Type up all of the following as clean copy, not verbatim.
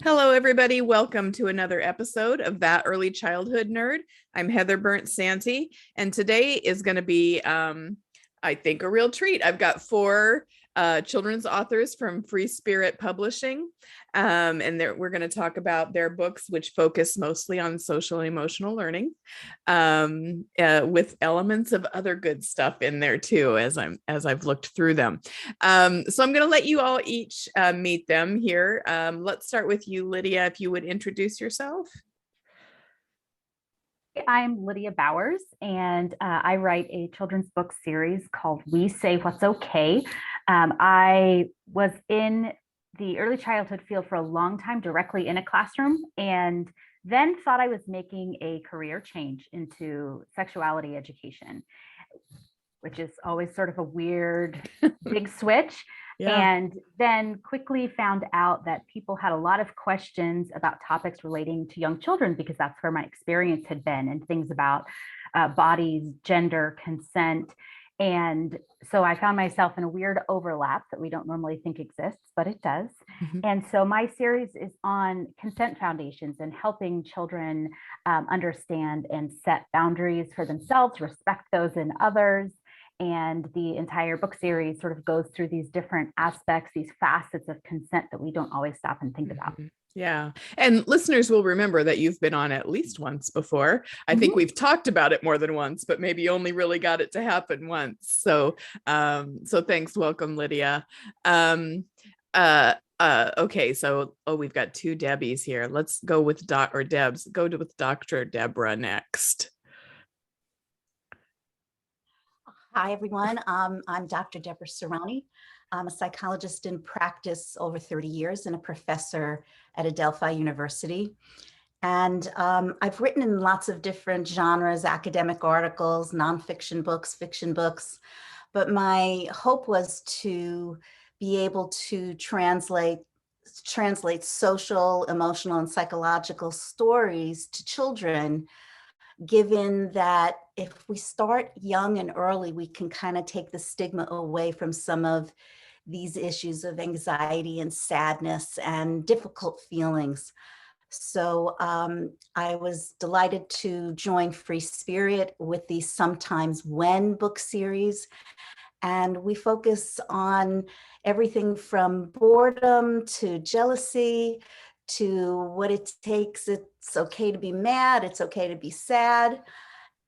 Hello, everybody. Welcome to another episode of That Early Childhood Nerd. I'm Heather Burnt-Santy, and today is going to be, I think, a real treat. I've got four children's authors from Free Spirit Publishing, and we're going to talk about their books, which focus mostly on social and emotional learning, with elements of other good stuff in there too, as I've looked through them. So I'm going to let you all each meet them here. Let's start with you, Lydia, if you would introduce yourself. I'm Lydia Bowers, and I write a children's book series called We Say What's Okay. I was in the early childhood field for a long time, directly in a classroom, and then thought I was making a career change into sexuality education, which is always sort of a weird big switch. Yeah. And then quickly found out that people had a lot of questions about topics relating to young children, because that's where my experience had been, and things about bodies, gender, consent. And so I found myself in a weird overlap that we don't normally think exists, but it does. Mm-hmm. And so my series is on consent foundations and helping children understand and set boundaries for themselves, respect those in others. And the entire book series sort of goes through these different aspects, these facets of consent that we don't always stop and think about. Yeah. And listeners will remember that you've been on at least once before. I think we've talked about it more than once, but maybe only really got it to happen once. So thanks. Welcome, Lydia. Okay. So, we've got two Debbies here. Let's go with Debs. With Dr. Deborah next. Hi, everyone. I'm Dr. Deborah Cerrone. I'm a psychologist in practice over 30 years and a professor at Adelphi University. And I've written in lots of different genres, academic articles, nonfiction books, fiction books. But my hope was to be able to translate social, emotional, and psychological stories to children, given that if we start young and early, we can kind of take the stigma away from some of these issues of anxiety and sadness and difficult feelings. So I was delighted to join Free Spirit with the Sometimes When book series. And we focus on everything from boredom to jealousy, to what it takes. It's okay to be mad. It's okay to be sad.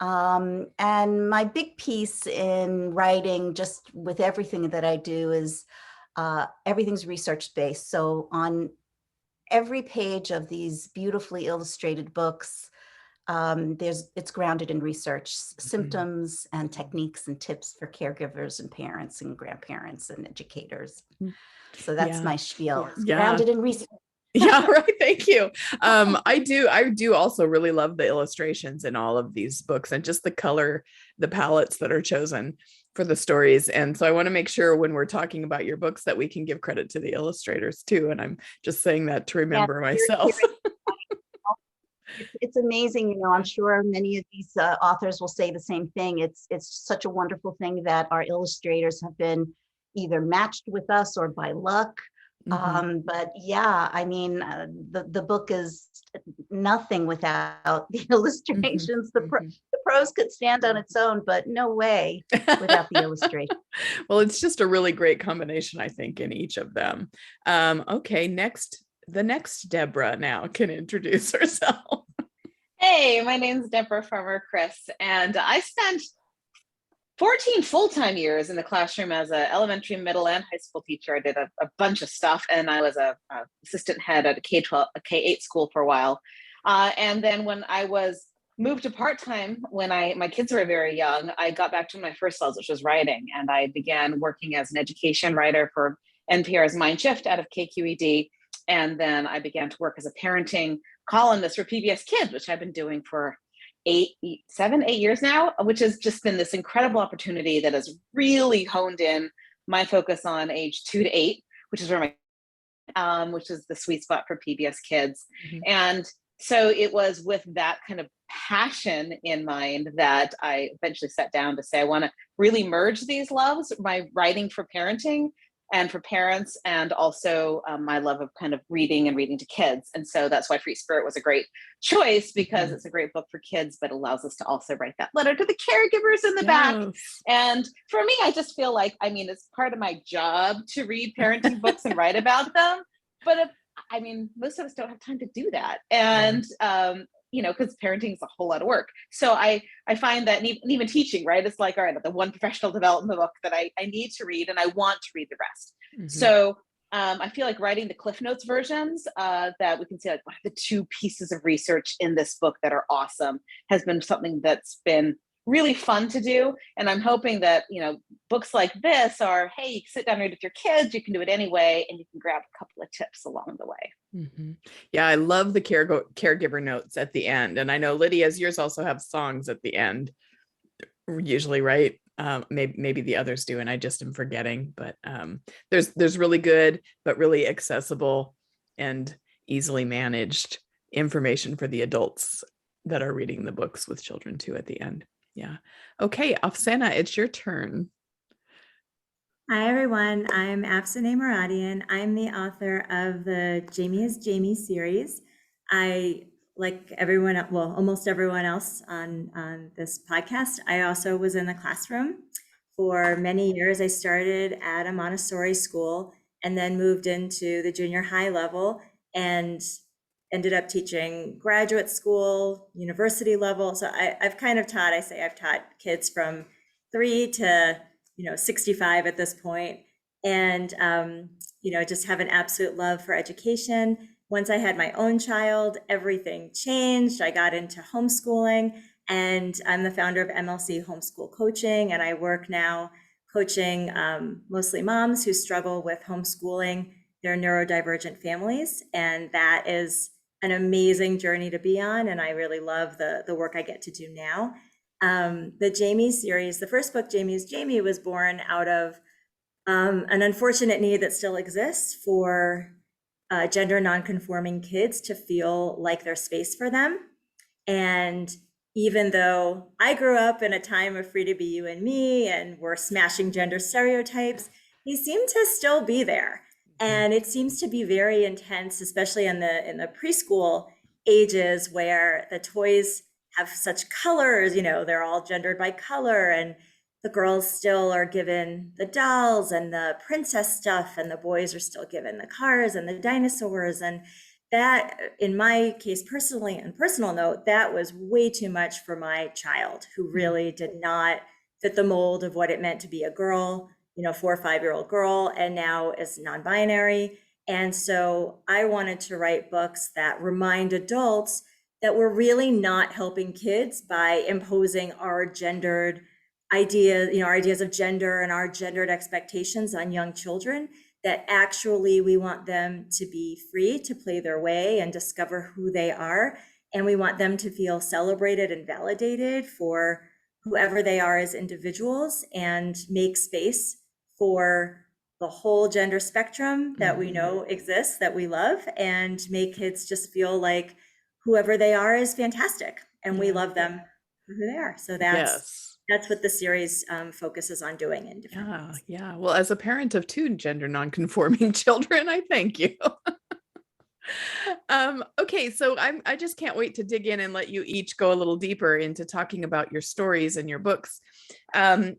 And my big piece in writing, just with everything that I do, is everything's research-based. So on every page of these beautifully illustrated books, it's grounded in research, symptoms and techniques and tips for caregivers and parents and grandparents and educators. So that's my spiel. It's grounded in research. Yeah, right. Thank you. I do also really love the illustrations in all of these books, and just the color, the palettes that are chosen for the stories. And so I want to make sure when we're talking about your books that we can give credit to the illustrators too. And I'm just saying that to remember myself. It's amazing. I'm sure many of these authors will say the same thing. It's such a wonderful thing that our illustrators have been either matched with us or by luck. But yeah, I mean, the book is nothing without the illustrations. The prose could stand on its own, but no way without the illustration. Well, it's just a really great combination, I think, in each of them. Okay, the next Deborah now can introduce herself. Hey, my name's Deborah Farmer Kris, and I spent 14 full-time years in the classroom as an elementary, middle, and high school teacher. I did a bunch of stuff, and I was a assistant head at a K-8 school for a while. And then when I was moved to part-time, when my kids were very young, I got back to my first love, which was writing. And I began working as an education writer for NPR's Mind Shift out of KQED. And then I began to work as a parenting columnist for PBS Kids, which I've been doing for 8 years now, which has just been this incredible opportunity that has really honed in my focus on age 2 to 8, which is where which is the sweet spot for PBS Kids. And so it was with that kind of passion in mind that I eventually sat down to say, I want to really merge these loves, my writing for parenting and for parents, and also my love of kind of reading and reading to kids. And so that's why Free Spirit was a great choice, because it's a great book for kids, but allows us to also write that letter to the caregivers in the back. And for me, I just feel like, I mean, it's part of my job to read parenting books and write about them. But most of us don't have time to do that. And, because parenting is a whole lot of work. So I find that even teaching, right? It's like, all right, the one professional development book that I need to read, and I want to read the rest. So I feel like writing the Cliff Notes versions that we can see, like, what are the 2 pieces of research in this book that are awesome, has been something that's been really fun to do. And I'm hoping that, books like this are, hey, you can sit down and read with your kids, you can do it anyway, and you can grab a couple of tips along the way. Yeah, I love the caregiver notes at the end. And I know, Lydia's, yours also have songs at the end, usually, right? Maybe the others do, and I just am forgetting, but there's really good, but really accessible and easily managed information for the adults that are reading the books with children too at the end. Yeah. Okay, Afsaneh, it's your turn. Hi, everyone. I'm Afsaneh Moradian. I'm the author of the Jamie is Jamie series. I, like everyone, well, almost everyone else on this podcast, I also was in the classroom for many years. I started at a Montessori school and then moved into the junior high level and ended up teaching graduate school, university level. So I've kind of taught, I've taught kids from 3 to 65 at this point, and just have an absolute love for education. Once I had my own child, everything changed. I got into homeschooling, and I'm the founder of MLC Homeschool Coaching, and I work now coaching mostly moms who struggle with homeschooling their neurodivergent families, and that is an amazing journey to be on, and I really love the work I get to do now. The Jamie series, the first book, Jamie is Jamie, was born out of an unfortunate need that still exists for gender nonconforming kids to feel like there's space for them. And even though I grew up in a time of free to be you and me, and we're smashing gender stereotypes, they seem to still be there. And it seems to be very intense, especially in the preschool ages, where the toys have such colors, they're all gendered by color, and the girls still are given the dolls and the princess stuff, and the boys are still given the cars and the dinosaurs. And that, in my case personally, and personal note, that was way too much for my child, who really did not fit the mold of what it meant to be a girl, 4 or 5-year-old girl, and now is non-binary. And so I wanted to write books that remind adults that we're really not helping kids by imposing our gendered ideas, our ideas of gender and our gendered expectations on young children, that actually we want them to be free to play their way and discover who they are. And we want them to feel celebrated and validated for whoever they are as individuals, and make space for the whole gender spectrum that we know exists, that we love, and make kids just feel like whoever they are is fantastic, and we love them for who they are. So that's what the series focuses on doing in different ways. Yeah. Well, as a parent of 2 gender nonconforming children, I thank you. Okay, so I just can't wait to dig in and let you each go a little deeper into talking about your stories and your books. I'm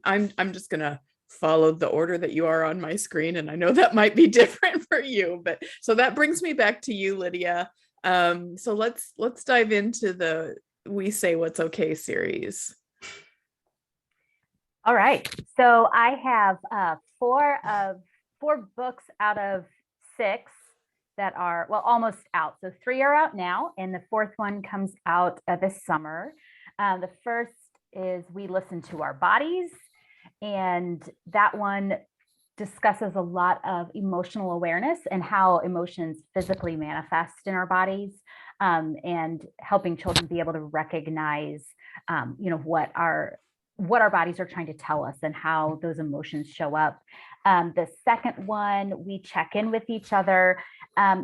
just gonna follow the order that you are on my screen, and I know that might be different for you, but so that brings me back to you, Lydia. So let's dive into the We Say What's Okay series. All right, so I have 4 books out of 6 that are, well, almost out. So 3 are out now, and the 4th one comes out this summer. The first is We Listen to Our Bodies, and that one discusses a lot of emotional awareness and how emotions physically manifest in our bodies, and helping children be able to recognize, what our bodies are trying to tell us and how those emotions show up. The second one, We Check In with Each Other,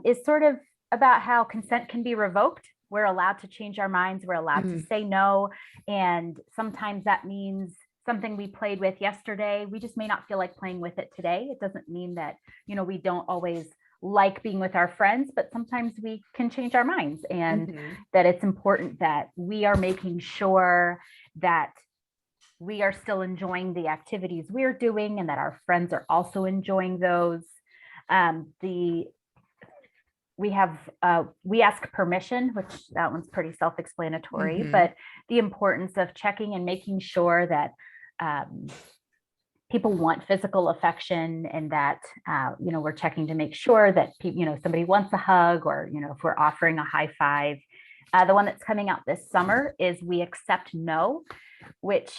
is sort of about how consent can be revoked. We're allowed to change our minds. We're allowed to say no. And sometimes that means something we played with yesterday, we just may not feel like playing with it today. It doesn't mean that, we don't always like being with our friends, but sometimes we can change our minds, and that it's important that we are making sure that we are still enjoying the activities we're doing and that our friends are also enjoying those. We ask permission, which that one's pretty self-explanatory, but the importance of checking and making sure that people want physical affection, and that, we're checking to make sure that, somebody wants a hug, or, if we're offering a high five. The one that's coming out this summer is We Accept No, which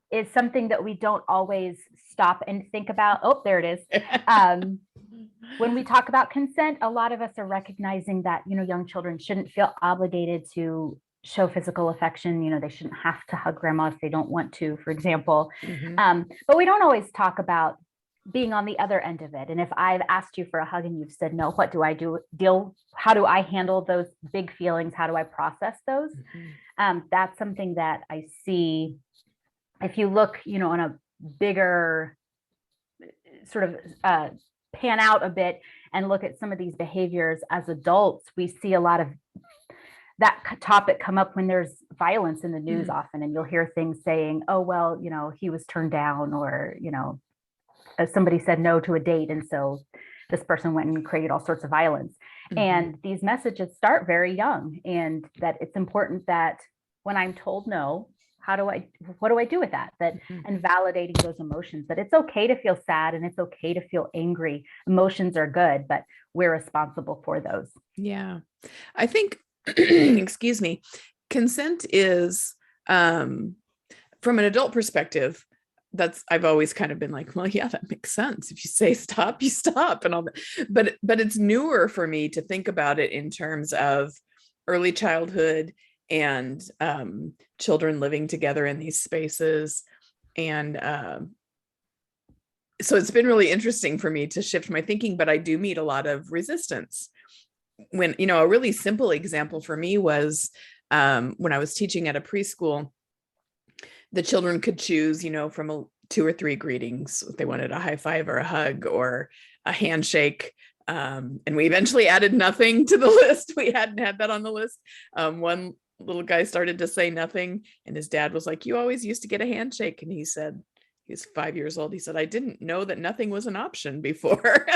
is something that we don't always stop and think about. Oh, there it is. When we talk about consent, a lot of us are recognizing that, young children shouldn't feel obligated to show physical affection. They shouldn't have to hug grandma if they don't want to, for example. But we don't always talk about being on the other end of it. And if I've asked you for a hug and you've said no, what do I do? How do I handle those big feelings? How do I process those? That's something that I see. If you look, on a bigger sort of pan out a bit and look at some of these behaviors as adults, we see a lot of that topic come up when there's violence in the news often, and you'll hear things saying, oh, well, he was turned down, or, somebody said no to a date, and so this person went and created all sorts of violence. And these messages start very young, and that it's important that when I'm told no, what do I do with that? And validating those emotions, that it's okay to feel sad and it's okay to feel angry. Emotions are good, but we're responsible for those. Yeah. I think, excuse me, consent is, from an adult perspective, I've always kind of been like, well, yeah, that makes sense. If you say stop, you stop, and all that. But it's newer for me to think about it in terms of early childhood and children living together in these spaces. And so it's been really interesting for me to shift my thinking, but I do meet a lot of resistance. When, a really simple example for me was when I was teaching at a preschool, the children could choose, from 2 or 3 greetings. If they wanted a high five or a hug or a handshake. And we eventually added nothing to the list. We hadn't had that on the list. One little guy started to say nothing, and his dad was like, you always used to get a handshake. And he said, he was 5 years old. He said, I didn't know that nothing was an option before.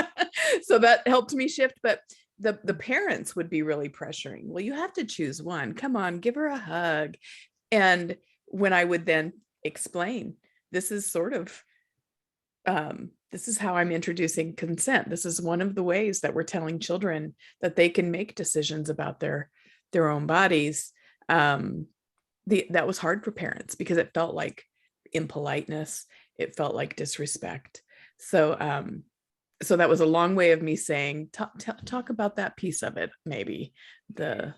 So that helped me shift. But the parents would be really pressuring. Well, you have to choose one. Come on, give her a hug. And when I would then explain, this is sort of, this is how I'm introducing consent. This is one of the ways that we're telling children that they can make decisions about their own bodies. That was hard for parents because it felt like impoliteness. It felt like disrespect. So that was a long way of me saying, talk about that piece of it, maybe the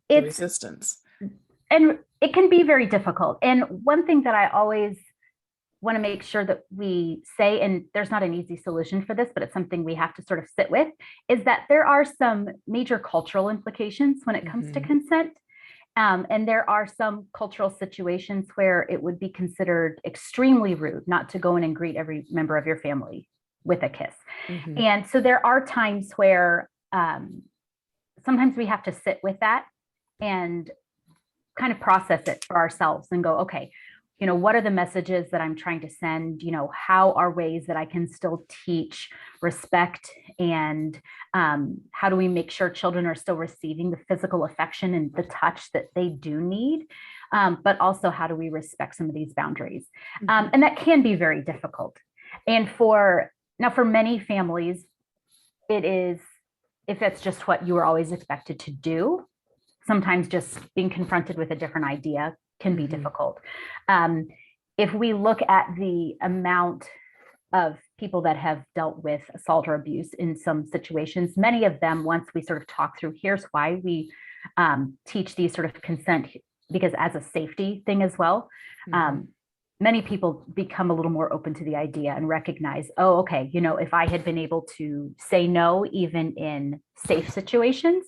resistance. And it can be very difficult. And one thing that I always want to make sure that we say, and there's not an easy solution for this, but it's something we have to sort of sit with, is that there are some major cultural implications when it comes to consent. And there are some cultural situations where it would be considered extremely rude not to go in and greet every member of your family with a kiss. And so there are times where sometimes we have to sit with that and kind of process it for ourselves and go, okay, what are the messages that I'm trying to send? How are ways that I can still teach respect, and how do we make sure children are still receiving the physical affection and the touch that they do need? But also, how do we respect some of these boundaries? And that can be very difficult. And for many families, it is, if it's just what you were always expected to do, sometimes just being confronted with a different idea can be difficult. If we look at the amount of people that have dealt with assault or abuse in some situations, many of them, once we sort of talk through, here's why we teach these sort of consent, because as a safety thing as well, many people become a little more open to the idea and recognize, oh, okay, if I had been able to say no, even in safe situations,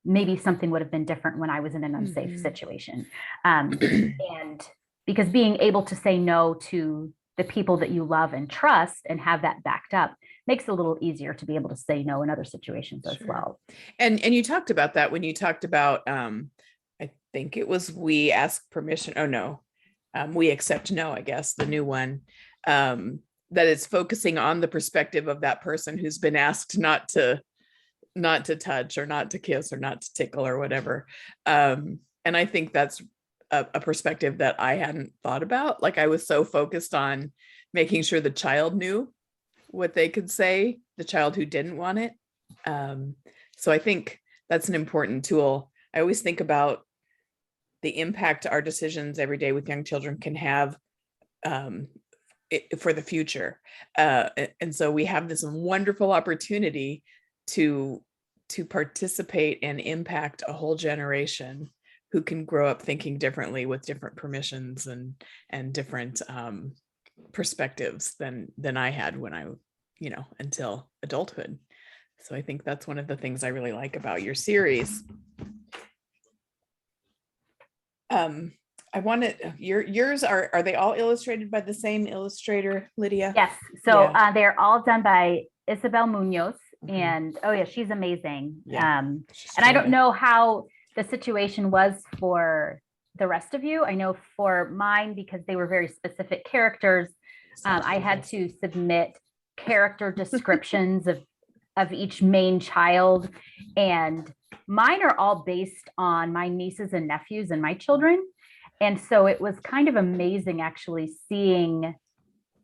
maybe something would have been different when I was in an unsafe situation. And because being able to say no to the people that you love and trust and have that backed up makes it a little easier to be able to say no in other situations as well. And you talked about that when you talked about, I think it was we ask permission. Oh no, we accept no, I guess, the new one, that it's focusing on the perspective of that person who's been asked not to touch or not to kiss or not to tickle or whatever. And I think that's a perspective that I hadn't thought about. Like I was so focused on making sure the child knew what they could say, the child who didn't want it. So I think that's an important tool. I always think about the impact our decisions every day with young children can have for the future. And so we have this wonderful opportunity to participate and impact a whole generation who can grow up thinking differently with different permissions and different perspectives than I had when I, until adulthood. So I think that's one of the things I really like about your series. I wanted yours are they all illustrated by the same illustrator, Lydia? Yes. So they're all done by Isabel Munoz. And oh yeah, she's amazing. And I don't know how the situation was for the rest of you. I know for mine, because they were very specific characters, I had to submit character descriptions of each main child, and mine are all based on my nieces and nephews and my children. And so it was kind of amazing actually seeing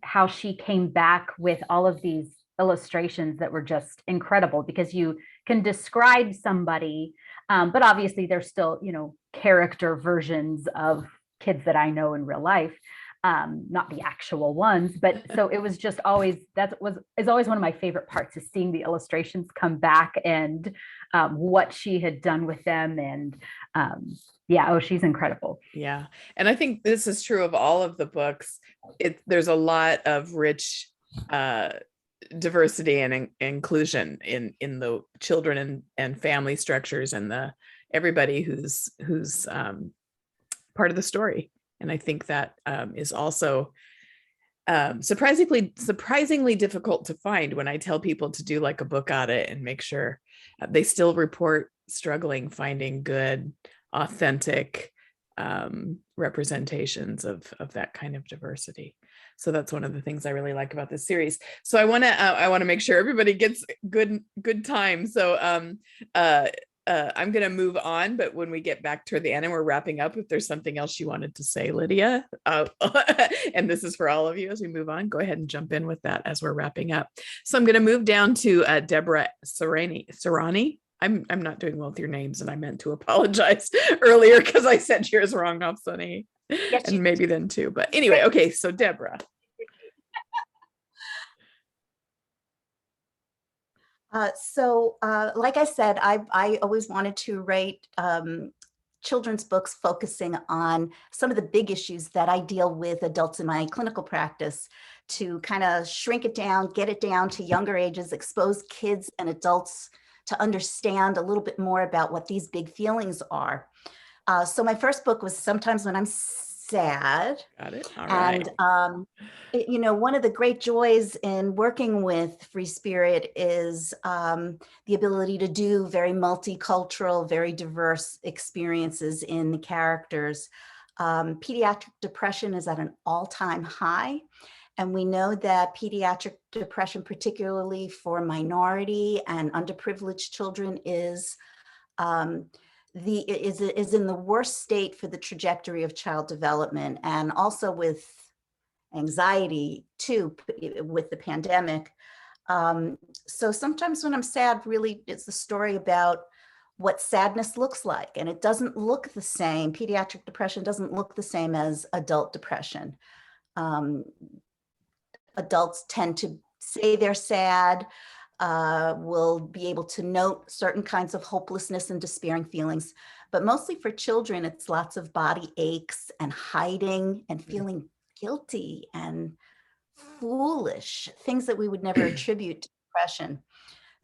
how she came back with all of these illustrations that were just incredible, because you can describe somebody, but obviously there's still, character versions of kids that I know in real life, not the actual ones. But so it was just always, is always one of my favorite parts, is seeing the illustrations come back and what she had done with them. And she's incredible. Yeah. And I think this is true of all of the books. There's a lot of rich diversity and inclusion in the children and family structures and everybody who's part of the story. And I think that is also surprisingly difficult to find when I tell people to do like a book audit and make sure they still report struggling finding good, authentic representations of that kind of diversity. So that's one of the things I really like about this series. So I want to make sure everybody gets good time. So I'm going to move on, but when we get back toward the end and we're wrapping up, if there's something else you wanted to say, Lydia, and this is for all of you as we move on, go ahead and jump in with that as we're wrapping up. So I'm going to move down to Deborah Cerrone. I'm not doing well with your names, and I meant to apologize earlier because I said yours wrong, Afsaneh, and maybe then too. But anyway, okay, so Deborah. Like I said, I always wanted to write children's books focusing on some of the big issues that I deal with adults in my clinical practice, to kind of shrink it down, get it down to younger ages, expose kids and adults to understand a little bit more about what these big feelings are. So my first book was Sometimes When I'm Sad. Got it. All right. And, one of the great joys in working with Free Spirit is the ability to do very multicultural, very diverse experiences in the characters. Pediatric depression is at an all-time high. And we know that pediatric depression, particularly for minority and underprivileged children, is in the worst state for the trajectory of child development, and also with anxiety too, with the pandemic. So Sometimes When I'm Sad really is the story about what sadness looks like, and it doesn't look the same. Pediatric depression doesn't look the same as adult depression. Adults tend to say they're sad, will be able to note certain kinds of hopelessness and despairing feelings. But mostly for children, it's lots of body aches and hiding and feeling guilty and foolish, things that we would never attribute to depression.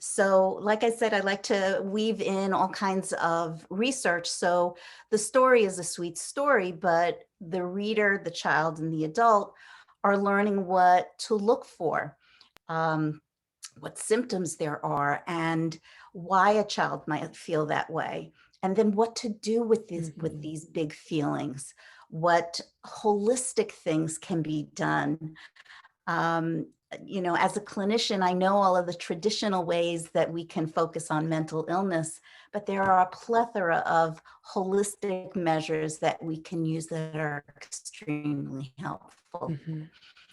So like I said, I like to weave in all kinds of research. So the story is a sweet story, but the reader, the child, and the adult are learning what to look for, what symptoms there are, and why a child might feel that way. And then what to do with these big feelings, what holistic things can be done. As a clinician, I know all of the traditional ways that we can focus on mental illness, but there are a plethora of holistic measures that we can use that are extremely helpful.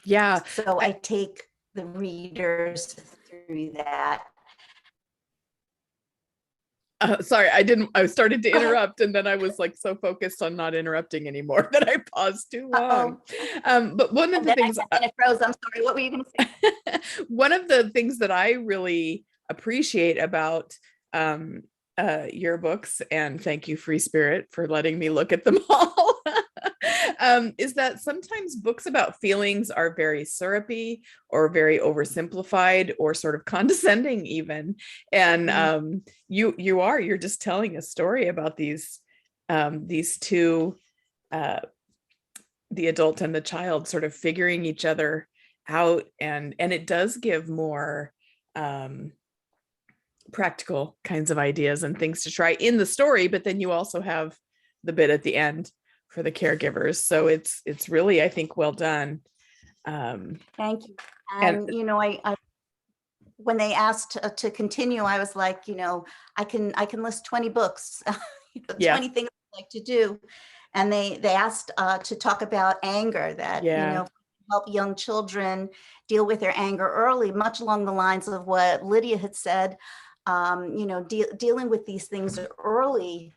Yeah. So I take the readers through that. Sorry, I started to interrupt, and then I was like so focused on not interrupting anymore that I paused too long. But one of the things, and it froze. I'm sorry. What were you going to say? One of the things that I really appreciate about your books, and thank you, Free Spirit, for letting me look at them all, is that sometimes books about feelings are very syrupy or very oversimplified or sort of condescending even. And you're just telling a story about these two, the adult and the child, sort of figuring each other out, and it does give more practical kinds of ideas and things to try in the story, but then you also have the bit at the end for the caregivers. So it's really, I think, well done. Thank you. And I when they asked to continue, I was like, I can list 20 books, 20 things I like to do. And they asked to talk about anger, that help young children deal with their anger early, much along the lines of what Lydia had said. Dealing with these things early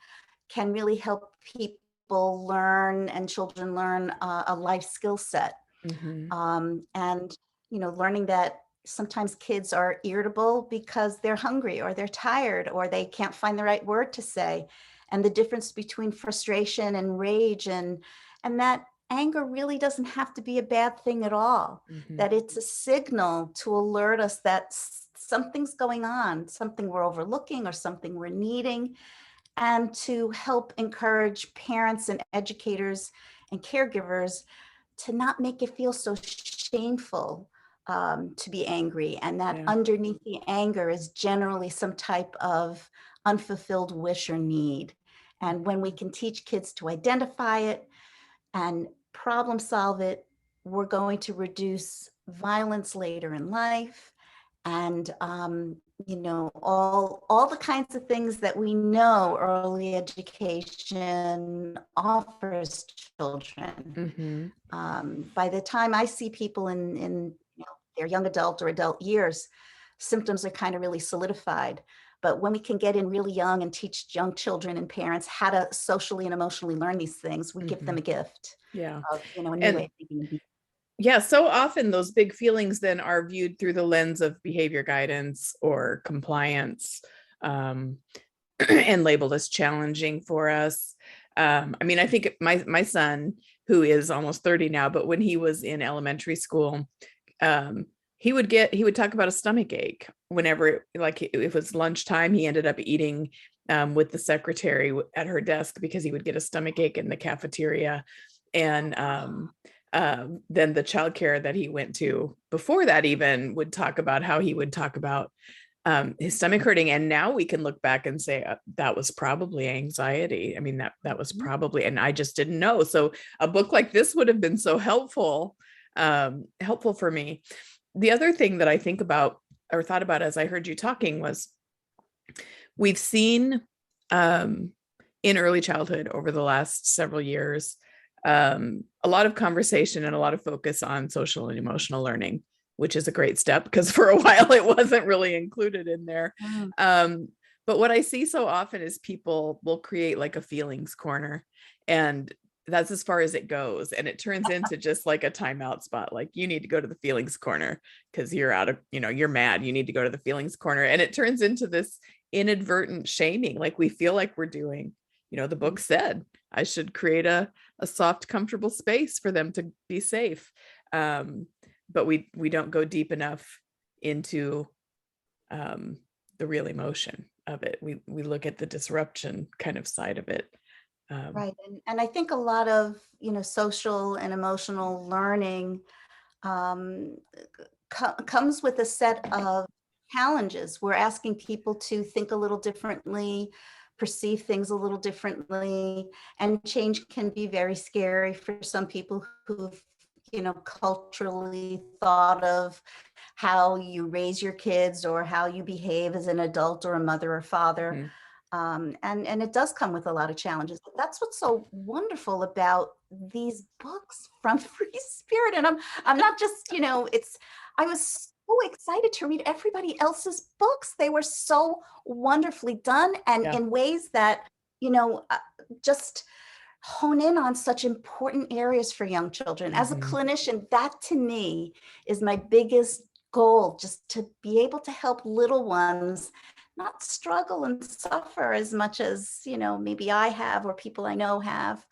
can really help people learn, and children learn a life skill set. And learning that sometimes kids are irritable because they're hungry or they're tired or they can't find the right word to say, and the difference between frustration and rage, and that anger really doesn't have to be a bad thing at all, that it's a signal to alert us that something's going on, something we're overlooking or something we're needing, and to help encourage parents and educators and caregivers to not make it feel so shameful to be angry, and that underneath the anger is generally some type of unfulfilled wish or need. And when we can teach kids to identify it and problem solve it, we're going to reduce violence later in life, and all the kinds of things that we know early education offers children. By the time I see people in their young adult or adult years, symptoms are kind of really solidified. But when we can get in really young and teach young children and parents how to socially and emotionally learn these things, we give them a gift. Of, a new way of thinking. Yeah, so often those big feelings then are viewed through the lens of behavior guidance or compliance, and labeled as challenging for us. I think my son, who is almost 30 now, but when he was in elementary school, he would talk about a stomach ache whenever, like, it was lunchtime. He ended up eating with the secretary at her desk because he would get a stomach ache in the cafeteria. And then the childcare that he went to before that even would talk about how he would talk about his stomach hurting. And now we can look back and say that was probably anxiety. I mean, that was probably, and I just didn't know. So a book like this would have been so helpful for me. The other thing that I think about or thought about as I heard you talking was, we've seen in early childhood over the last several years, a lot of conversation and a lot of focus on social and emotional learning, which is a great step because for a while it wasn't really included in there. But what I see so often is people will create like a feelings corner, and that's as far as it goes. And it turns into just like a timeout spot. Like, you need to go to the feelings corner because you're out of, you're mad. You need to go to the feelings corner. And it turns into this inadvertent shaming. Like, we feel like we're doing, the book said I should create a soft, comfortable space for them to be safe. But we don't go deep enough into the real emotion of it. We look at the disruption kind of side of it. Right. And I think a lot of, social and emotional learning comes with a set of challenges. We're asking people to think a little differently, perceive things a little differently, and change can be very scary for some people who've, culturally thought of how you raise your kids or how you behave as an adult or a mother or father. And it does come with a lot of challenges. But that's what's so wonderful about these books from Free Spirit. And I'm not just, I was so excited to read everybody else's books. They were so wonderfully done and in ways that, just hone in on such important areas for young children. As a clinician, that to me is my biggest goal, just to be able to help little ones not struggle and suffer as much as, maybe I have or people I know have.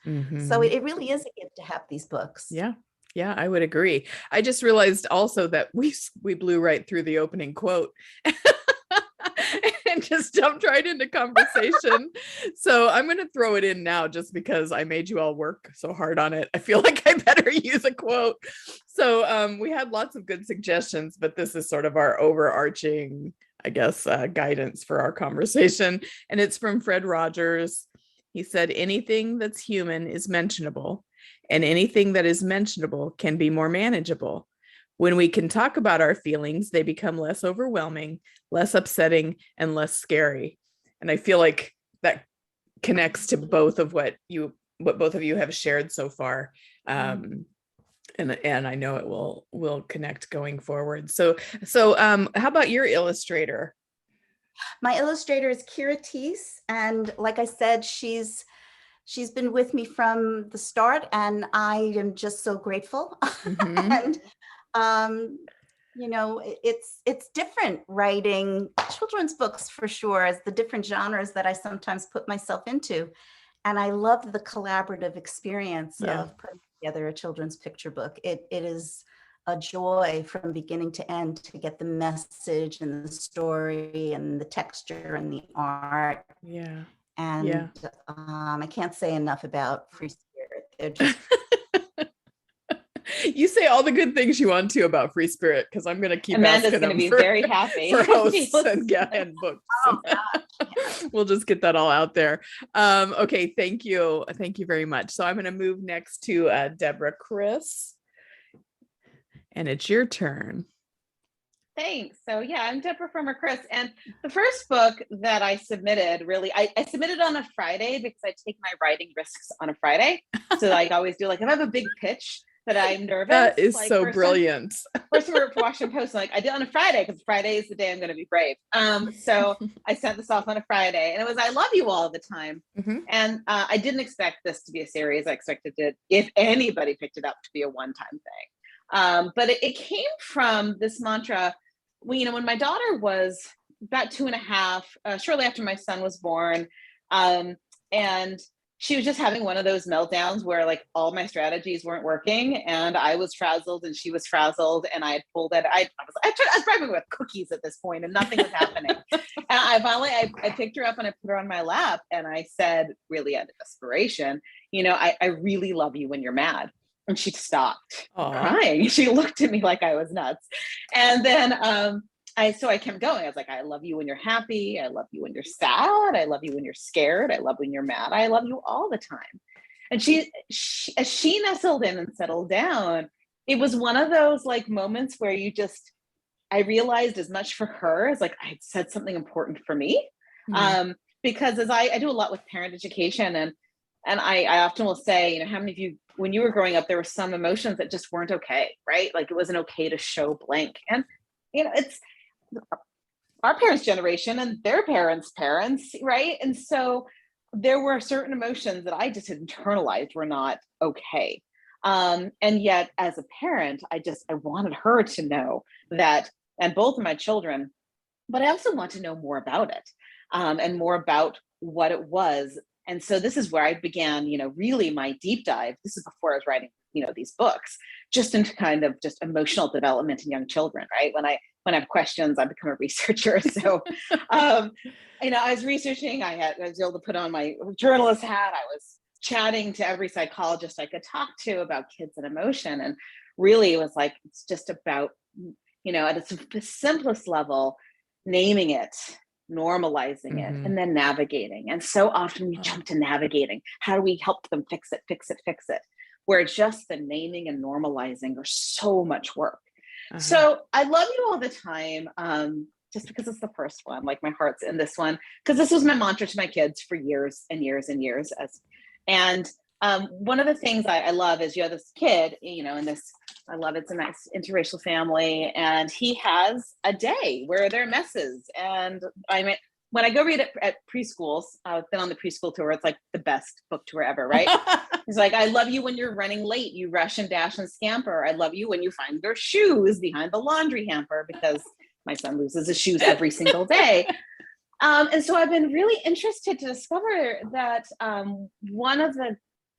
So it really is a gift to have these books. Yeah, I would agree. I just realized also that we blew right through the opening quote and just jumped right into conversation. So I'm going to throw it in now just because I made you all work so hard on it. I feel like I better use a quote. So we had lots of good suggestions, but this is sort of our overarching, I guess, guidance for our conversation. And it's from Fred Rogers. He said, anything that's human is mentionable, and anything that is mentionable can be more manageable. When we can talk about our feelings, they become less overwhelming, less upsetting, and less scary. And I feel like that connects to both of what both of you have shared so far. And I know it will connect going forward. So how about your illustrator? My illustrator is Kira Teese, and like I said, she's been with me from the start, and I am just so grateful. And it's different writing children's books for sure, as the different genres that I sometimes put myself into. And I love the collaborative experience of putting together a children's picture book. It is a joy from beginning to end to get the message and the story and the texture and the art. And I can't say enough about Free Spirit. They're just you say all the good things you want to about Free Spirit, because I'm going to keep Amanda's asking going to be for, very happy for hosts and books. Oh, gosh. We'll just get that all out there. Okay, thank you very much. So I'm going to move next to Deborah Kris, and it's your turn. Thanks. So I'm Deborah Farmer Kris, and the first book that I submitted, really, I submitted on a Friday because I take my writing risks on a Friday. So I always do, like, if I have a big pitch that I'm nervous. That is like, so brilliant. First, we were for Washington Post, like I did on a Friday because Friday is the day I'm going to be brave. So I sent this off on a Friday, and it was "I love you all the time." And I didn't expect this to be a series. I expected it, if anybody picked it up, to be a one-time thing. But it came from this mantra. When my daughter was about 2.5, shortly after my son was born, and she was just having one of those meltdowns where, like, all my strategies weren't working, and I was frazzled and she was frazzled, and I had pulled it. I was driving with cookies at this point, and nothing was happening. And I picked her up and I put her on my lap, and I said, really out of desperation, I really love you when you're mad. And she stopped crying. She looked at me like I was nuts. And then I kept going. I was like, I love you when you're happy. I love you when you're sad. I love you when you're scared. I love when you're mad. I love you all the time. And she as she nestled in and settled down, it was one of those, like, moments where I realized as much for her as, like, I had said something important for me. Because as I do a lot with parent education, and I often will say, how many of you, when you were growing up, there were some emotions that just weren't okay, right? Like, it wasn't okay to show blank. And, it's our parents' generation and their parents' parents, right? And so there were certain emotions that I just had internalized were not okay. And yet, as a parent, I wanted her to know that, and both of my children, but I also want to know more about it, and more about what it was. And so this is where I began, really my deep dive. This is before I was writing, these books, just into kind of just emotional development in young children, right? When I have questions, I become a researcher. So, I was researching, I was able to put on my journalist hat. I was chatting to every psychologist I could talk to about kids and emotion. And really it was like, it's just about, at its the simplest level, naming it, normalizing it, and then navigating. And so often we jump to navigating. How do we help them fix it? Where just the naming and normalizing are so much work. So I love you all the time, just because it's the first one, like my heart's in this one, because this was my mantra to my kids for years and years and years. One of the things I love is you have this kid, and this, I love it's a nice interracial family, and he has a day where there are messes. And when I go read it at preschools, I've been on the preschool tour, it's like the best book tour ever, right? He's like, I love you when you're running late, you rush and dash and scamper. I love you when you find your shoes behind the laundry hamper, because my son loses his shoes every single day. And so I've been really interested to discover that one of the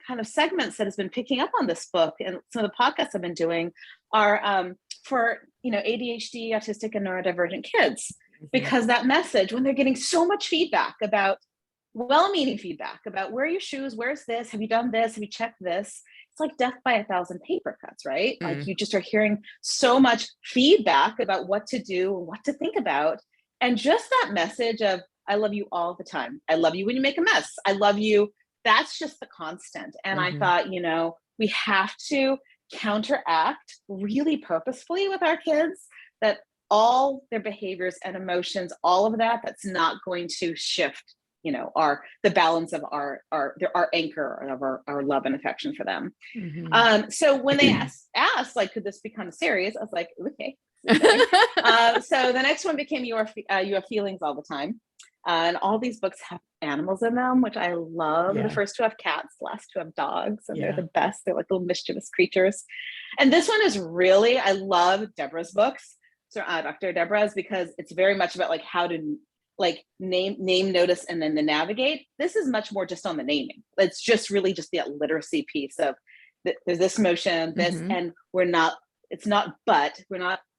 kind of segments that has been picking up on this book and some of the podcasts I've been doing are for, ADHD, autistic, and neurodivergent kids, because that message, when they're getting so much feedback about, well-meaning feedback about where are your shoes, where's this, have you done this, have you checked this? It's like death by 1,000 paper cuts, right? Like you just are hearing so much feedback about what to do and what to think about. And just that message of, I love you all the time. I love you when you make a mess. I love you. That's just the constant. And I thought, we have to counteract really purposefully with our kids that all their behaviors and emotions, all of that's not going to shift, the balance of our anchor of our love and affection for them. So when they asked, like, could this become a series? I was like, okay. So the next one became you have feelings all the time. And all these books have animals in them, which I love. The first two have cats, the last two have dogs, and they're the best. They're like little mischievous creatures. And this one is really, I love Deborah's books. So Dr. Deborah's, because it's very much about like how to name, notice, and then the navigate. This is much more just on the naming. It's just really just the literacy piece of there's this motion, this, and we're not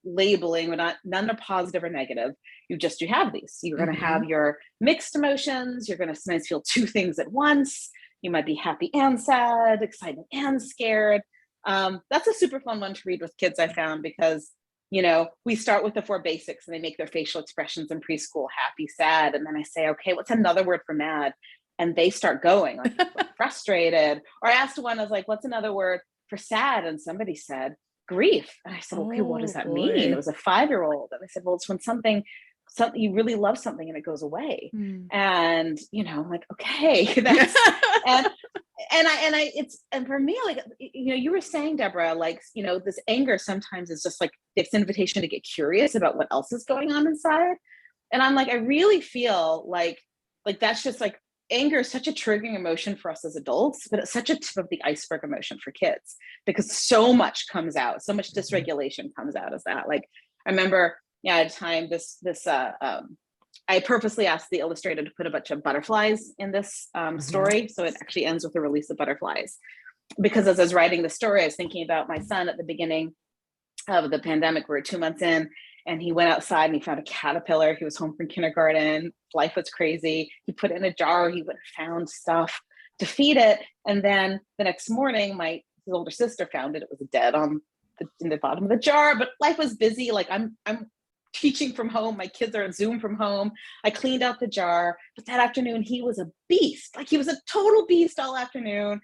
labeling, none are positive or negative. You have these. You're going to have your mixed emotions. You're going to sometimes feel two things at once. You might be happy and sad, excited and scared. That's a super fun one to read with kids, I found, because we start with the 4 basics and they make their facial expressions in preschool, happy, sad. And then I say, okay, what's another word for mad? And they start going like frustrated. Or I asked one, I was like, what's another word for sad? And somebody said, grief. And I said, okay, what does that mean? It was a 5-year-old. And I said, well, it's when something you really love something and it goes away. And, I'm like, okay, that's, and for me, like, you were saying, Deborah, like, this anger sometimes is just like this invitation to get curious about what else is going on inside. And I'm like, I really feel like that's just like, anger is such a triggering emotion for us as adults, but it's such a tip of the iceberg emotion for kids, because so much comes out, so much dysregulation comes out as that. Like, I remember, at a time, I purposely asked the illustrator to put a bunch of butterflies in this story. So it actually ends with the release of butterflies, because as I was writing the story, I was thinking about my son at the beginning of the pandemic. We're 2 months in, and he went outside and he found a caterpillar. He was home from kindergarten. Life was crazy. He put it in a jar. He went and found stuff to feed it. And then the next morning, his older sister found it. It was dead in the bottom of the jar, but life was busy. Like, I'm teaching from home. My kids are on Zoom from home. I cleaned out the jar, but that afternoon he was a beast. Like, he was a total beast all afternoon.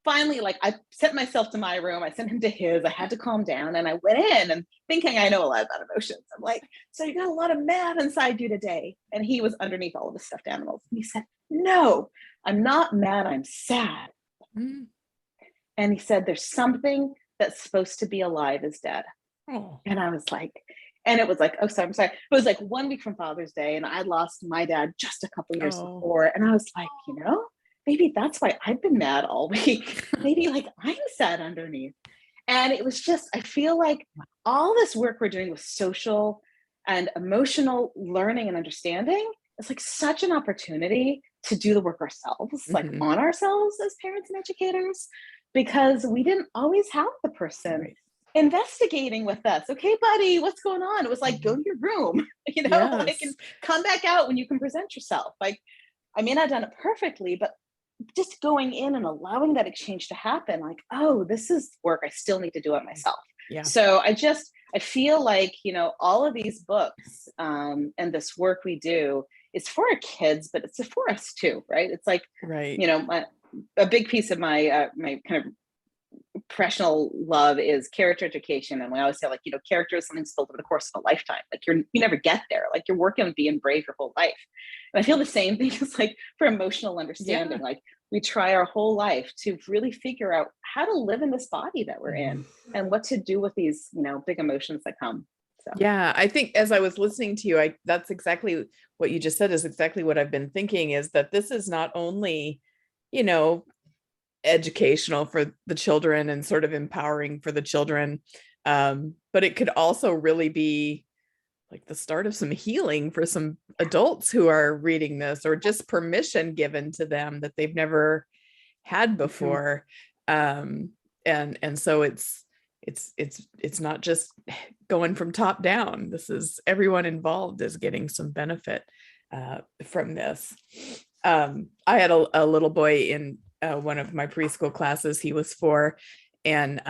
Finally, like, I sent myself to my room. I sent him to his. I had to calm down, and I went in and thinking I know a lot about emotions. I'm like, so you got a lot of mad inside you today. And he was underneath all of the stuffed animals. And he said, no, I'm not mad. I'm sad. And he said, there's something that's supposed to be alive is dead. And I was like, and it was like, oh, sorry, I'm sorry. It was like 1 week from Father's Day, and I lost my dad just a couple years before. And I was like, maybe that's why I've been mad all week. Maybe like I'm sad underneath. And it was just, I feel like all this work we're doing with social and emotional learning and understanding is like such an opportunity to do the work ourselves, like on ourselves as parents and educators, because we didn't always have the person investigating with us. Okay, buddy, what's going on? It was like, go to your room, you know, like, and come back out when you can present yourself. Like, I may not have done it perfectly, but just going in and allowing that exchange to happen, like, oh, this is work. I still need to do it myself. Yeah. So I feel like, you know, all of these books and this work we do is for our kids, but it's for us too, right? It's like, right. You know, a big piece of my my kind of professional love is character education. And we always say, like, you know, character is something that's built over the course of a lifetime. Like you never get there. Like you're working on being brave your whole life. And I feel the same thing as like for emotional understanding. Like we try our whole life to really figure out how to live in this body that we're in and what to do with these, you know, big emotions that come. So. Yeah, I think as I was listening to you, that's exactly what you just said is exactly what I've been thinking, is that this is not only, you know, educational for the children and sort of empowering for the children, but it could also really be like the start of some healing for some adults who are reading this, or just permission given to them that they've never had before. And so it's not just going from top down. This is everyone involved is getting some benefit from this. I had a little boy in one of my preschool classes. He was 4, and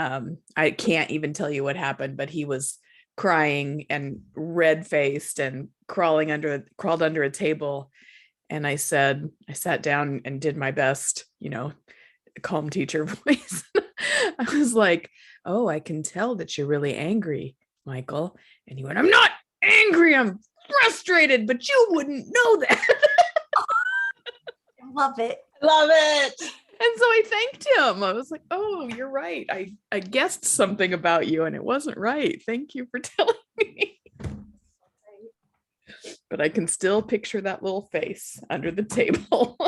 I can't even tell you what happened, but he was crying and red-faced and crawled under a table. And I sat down and did my best, you know, calm teacher voice. I was like, oh, I can tell that you're really angry, Michael. And he went, I'm not angry, I'm frustrated, but you wouldn't know that. Love it. Love it. And so I thanked him. I was like, oh, you're right. I guessed something about you and it wasn't right. Thank you for telling me. But I can still picture that little face under the table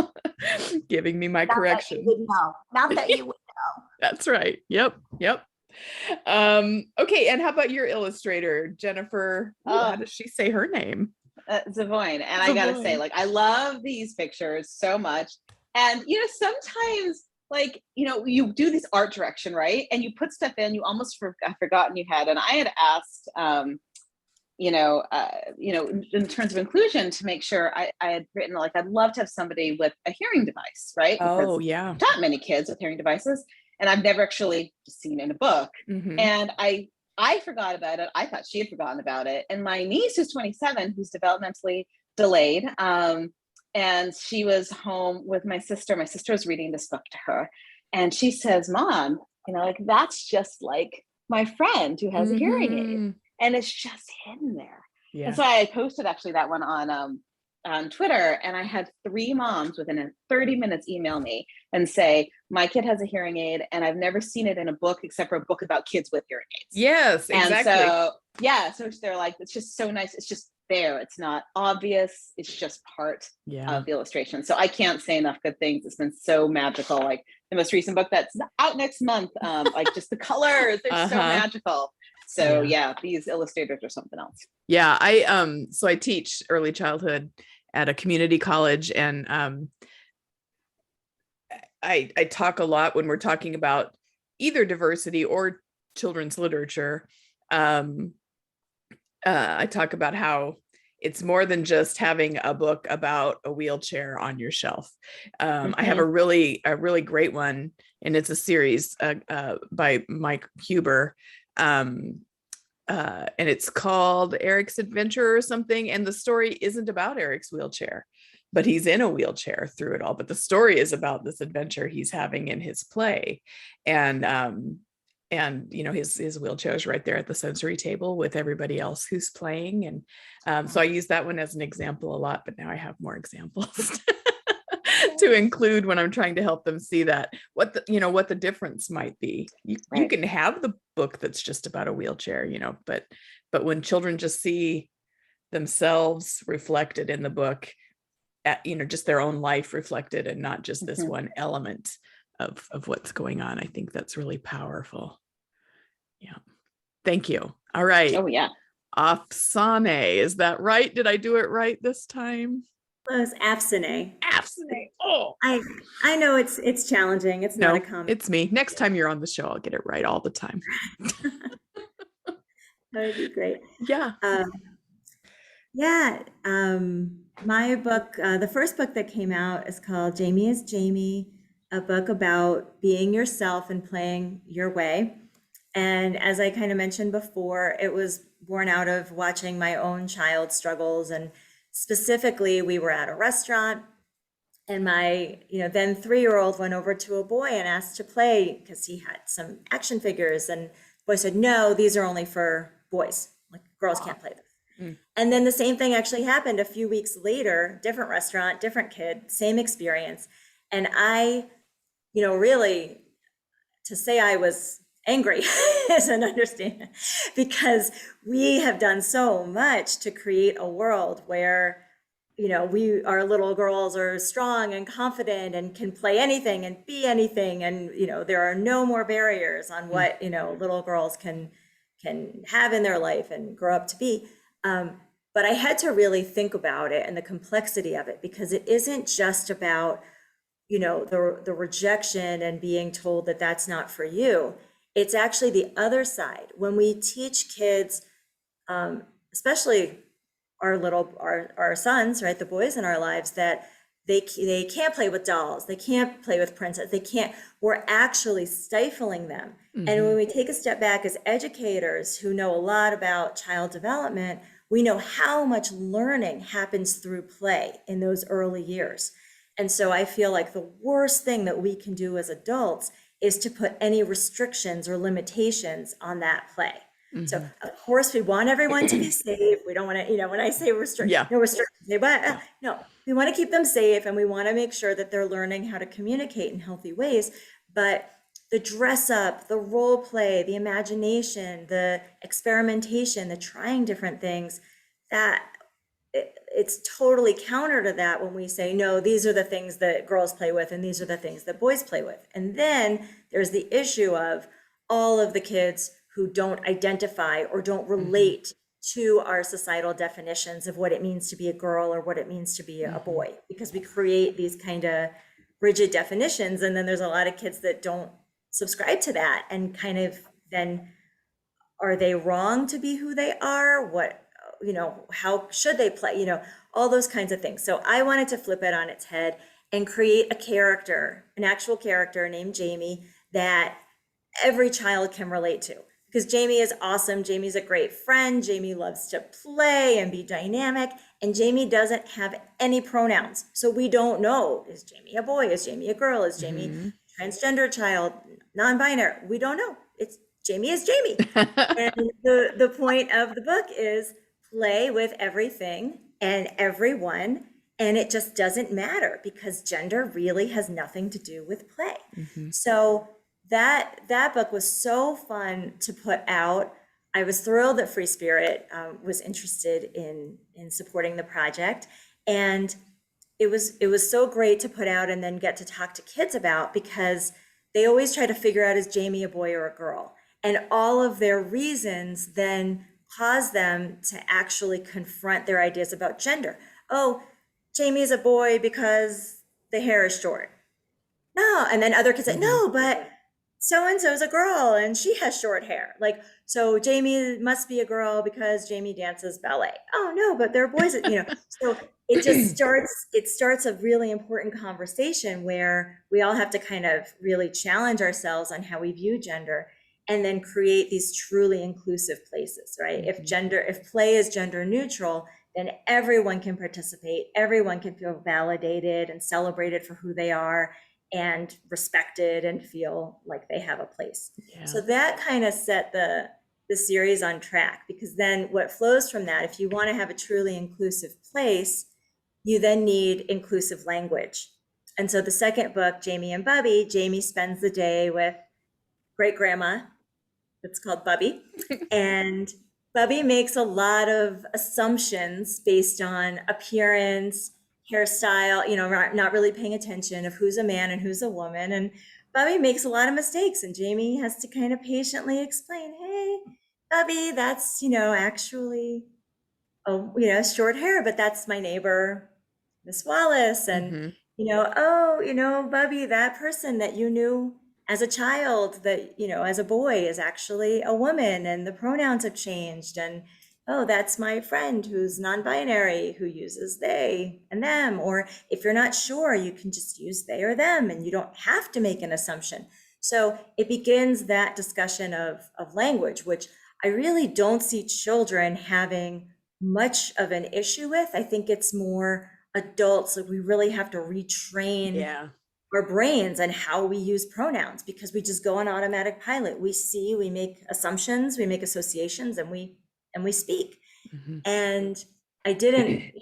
giving me my correction. That you would know. Not that you would know. That's right. Yep. Okay. And how about your illustrator, Jennifer? How does she say her name? Zavoyne. And I gotta say, like, I love these pictures so much. And, you know, sometimes, like, you know, you do this art direction, right? And you put stuff in, you almost forgotten you had. And I had asked, in terms of inclusion, to make sure I had written, like, I'd love to have somebody with a hearing device, right? Oh, because yeah. Not many kids with hearing devices. And I've never actually seen it in a book. And I forgot about it. I thought she had forgotten about it. And my niece, who's 27, who's developmentally delayed, and she was home with my sister. My sister was reading this book to her. And she says, Mom, you know, like, that's just like my friend who has a hearing aid. And it's just hidden there. Yeah. And so I posted actually that one on Twitter, and I had 3 moms within 30 minutes email me and say, my kid has a hearing aid and I've never seen it in a book except for a book about kids with hearing aids. Yes, exactly. And so they're like, it's just so nice. It's just there. It's not obvious. It's just part of the illustration. So I can't say enough good things. It's been so magical. Like the most recent book that's out next month, like just the colors, they're so magical. So these illustrators are something else. Yeah, I teach early childhood at a community college, and I talk a lot when we're talking about either diversity or children's literature. I talk about how it's more than just having a book about a wheelchair on your shelf. I have a really great one, and it's a series by Mike Huber. And it's called Eric's Adventure or something. And the story isn't about Eric's wheelchair, but he's in a wheelchair through it all. But the story is about this adventure he's having in his play. And you know, his wheelchair is right there at the sensory table with everybody else who's playing. And so I use that one as an example a lot, but now I have more examples to include when I'm trying to help them see that what the difference might be. You can have the book that's just about a wheelchair, you know, but when children just see themselves reflected in the book, just their own life reflected and not just this one element of what's going on, I think that's really powerful. Yeah. Thank you. All right. Oh yeah. Afsaneh, is that right? Did I do it right this time? Well, it's Afsaneh. Afsaneh. Oh, I know it's challenging. It's not a common. It's me. Next time you're on the show, I'll get it right all the time. That would be great. Yeah. Yeah, my book, the first book that came out is called Jamie is Jamie, a book about being yourself and playing your way. And as I kind of mentioned before, it was born out of watching my own child struggles. And specifically, we were at a restaurant and my, then 3-year-old went over to a boy and asked to play because he had some action figures. And the boy said, no, these are only for boys. Like girls can't play them. And then the same thing actually happened a few weeks later, different restaurant, different kid, same experience. And I, really to say I was angry is an understatement because we have done so much to create a world where, our little girls are strong and confident and can play anything and be anything. And, there are no more barriers on what, little girls can have in their life and grow up to be. But I had to really think about it and the complexity of it, because it isn't just about, the rejection and being told that that's not for you. It's actually the other side. When we teach kids, especially our sons, right, the boys in our lives, that they can't play with dolls, they can't play with princess, we're actually stifling them. And when we take a step back as educators who know a lot about child development, we know how much learning happens through play in those early years. And so I feel like the worst thing that we can do as adults is to put any restrictions or limitations on that play. So of course we want everyone to be safe. We don't want to, when I say no restrictions, no, we want to keep them safe and we want to make sure that they're learning how to communicate in healthy ways. But the dress up, the role play, the imagination, the experimentation, the trying different things, that it's totally counter to that when we say, no, these are the things that girls play with and these are the things that boys play with. And then there's the issue of all of the kids who don't identify or don't relate to our societal definitions of what it means to be a girl or what it means to be a boy, because we create these kind of rigid definitions. And then there's a lot of kids that don't subscribe to that and kind of then, are they wrong to be who they are? What, how should they play? All those kinds of things. So I wanted to flip it on its head and create a character, an actual character named Jamie that every child can relate to. Because Jamie is awesome. Jamie's a great friend. Jamie loves to play and be dynamic. And Jamie doesn't have any pronouns. So we don't know, is Jamie a boy? Is Jamie a girl? Is Jamie transgender child, non-binary? We don't know. It's Jamie is Jamie. And the point of the book is play with everything and everyone. And it just doesn't matter because gender really has nothing to do with play. So that book was so fun to put out. I was thrilled that Free Spirit was interested in supporting the project. And it was so great to put out and then get to talk to kids about, because they always try to figure out, is Jamie a boy or a girl? And all of their reasons then cause them to actually confront their ideas about gender. Oh, Jamie's a boy because the hair is short. No, and then other kids say, no, but so-and-so's a girl and she has short hair. Like, so Jamie must be a girl because Jamie dances ballet. Oh no, but they're boys, so it starts a really important conversation where we all have to kind of really challenge ourselves on how we view gender and then create these truly inclusive places, right? If play is gender neutral, then everyone can participate, everyone can feel validated and celebrated for who they are and respected and feel like they have a place. Yeah. So that kind of set the series on track, because then what flows from that, if you want to have a truly inclusive place, you then need inclusive language. And so the second book, Jamie and Bubby, Jamie spends the day with great grandma. It's called Bubby. And Bubby makes a lot of assumptions based on appearance, hairstyle, not really paying attention of who's a man and who's a woman. And Bubby makes a lot of mistakes, and Jamie has to kind of patiently explain, hey, Bubby, that's, actually, short hair, but that's my neighbor, Miss Wallace. And, Bubby, that person that you knew as a child that, as a boy is actually a woman and the pronouns have changed. And, oh, that's my friend who's non-binary who uses they and them. Or if you're not sure, you can just use they or them and you don't have to make an assumption. So it begins that discussion of language, which I really don't see children having much of an issue with. I think it's more adults that we really have to retrain our brains and how we use pronouns, because we just go on automatic pilot. We see, we make assumptions, we make associations, and we speak. And I didn't,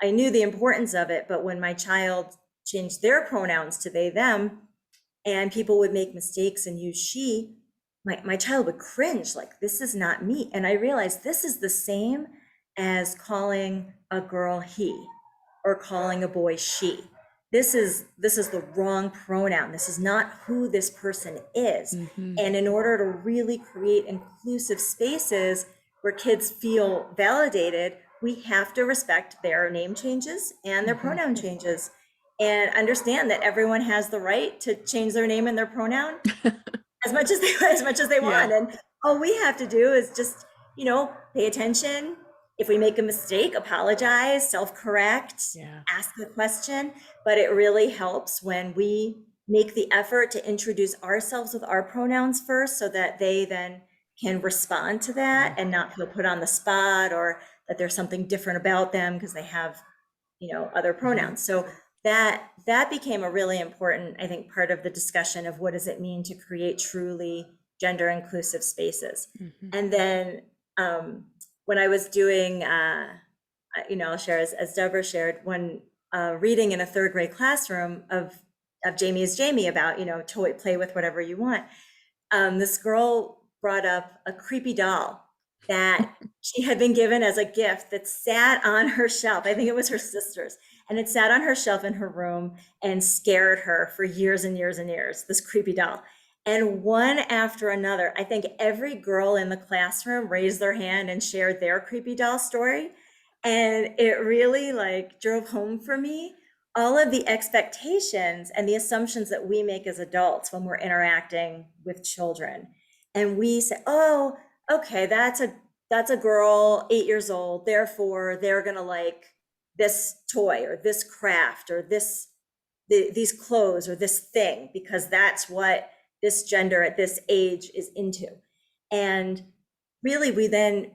I knew the importance of it, but when my child changed their pronouns to they, them, and people would make mistakes and use she, my child would cringe, like, this is not me. And I realized this is the same as calling a girl he or calling a boy she. This is the wrong pronoun. This is not who this person is. And in order to really create inclusive spaces where kids feel validated, we have to respect their name changes and their pronoun changes, and understand that everyone has the right to change their name and their pronoun as much as they want. And all we have to do is just, pay attention. If we make a mistake, apologize, self-correct, ask the question. But it really helps when we make the effort to introduce ourselves with our pronouns first, so that they then can respond to that and not feel put on the spot, or that there's something different about them because they have, other pronouns. So that became a really important, I think, part of the discussion of what does it mean to create truly gender inclusive spaces. And then when I was doing, I'll share, as Deborah shared, when reading in a third grade classroom of Jamie is Jamie about, toy, play with whatever you want. This girl brought up a creepy doll that she had been given as a gift that sat on her shelf. I think it was her sister's. And it sat on her shelf in her room and scared her for years and years and years, this creepy doll. And one after another, I think every girl in the classroom raised their hand and shared their creepy doll story. And it really drove home for me all of the expectations and the assumptions that we make as adults when we're interacting with children. And we say, oh, okay, that's a girl, 8 years old, therefore they're gonna like this toy or this craft or these clothes or this thing, because that's what this gender at this age is into. And really, we then,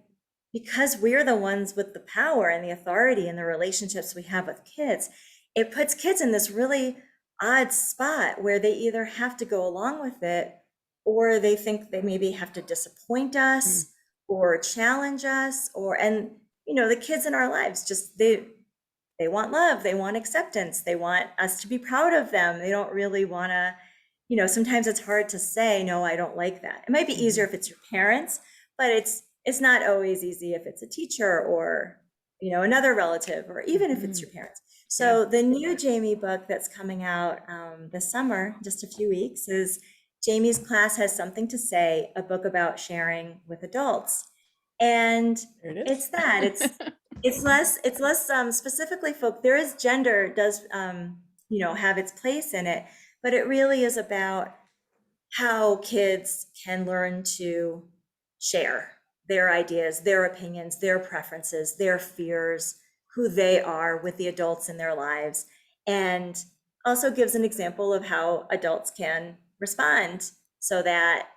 because we're the ones with the power and the authority and the relationships we have with kids, it puts kids in this really odd spot where they either have to go along with it, or they think they maybe have to disappoint us or challenge us, and the kids in our lives, just they want love, they want acceptance, they want us to be proud of them. They don't really want to, sometimes it's hard to say, no, I don't like that. It might be easier if it's your parents, but it's not always easy if it's a teacher or, another relative, or even if it's your parents. So the new Jamie book that's coming out this summer, just a few weeks, is Jamie's Class Has Something to Say, a book about sharing with adults. And it's that, it's less specifically there is gender does, have its place in it, but it really is about how kids can learn to share their ideas, their opinions, their preferences, their fears, who they are with the adults in their lives, and also gives an example of how adults can respond so that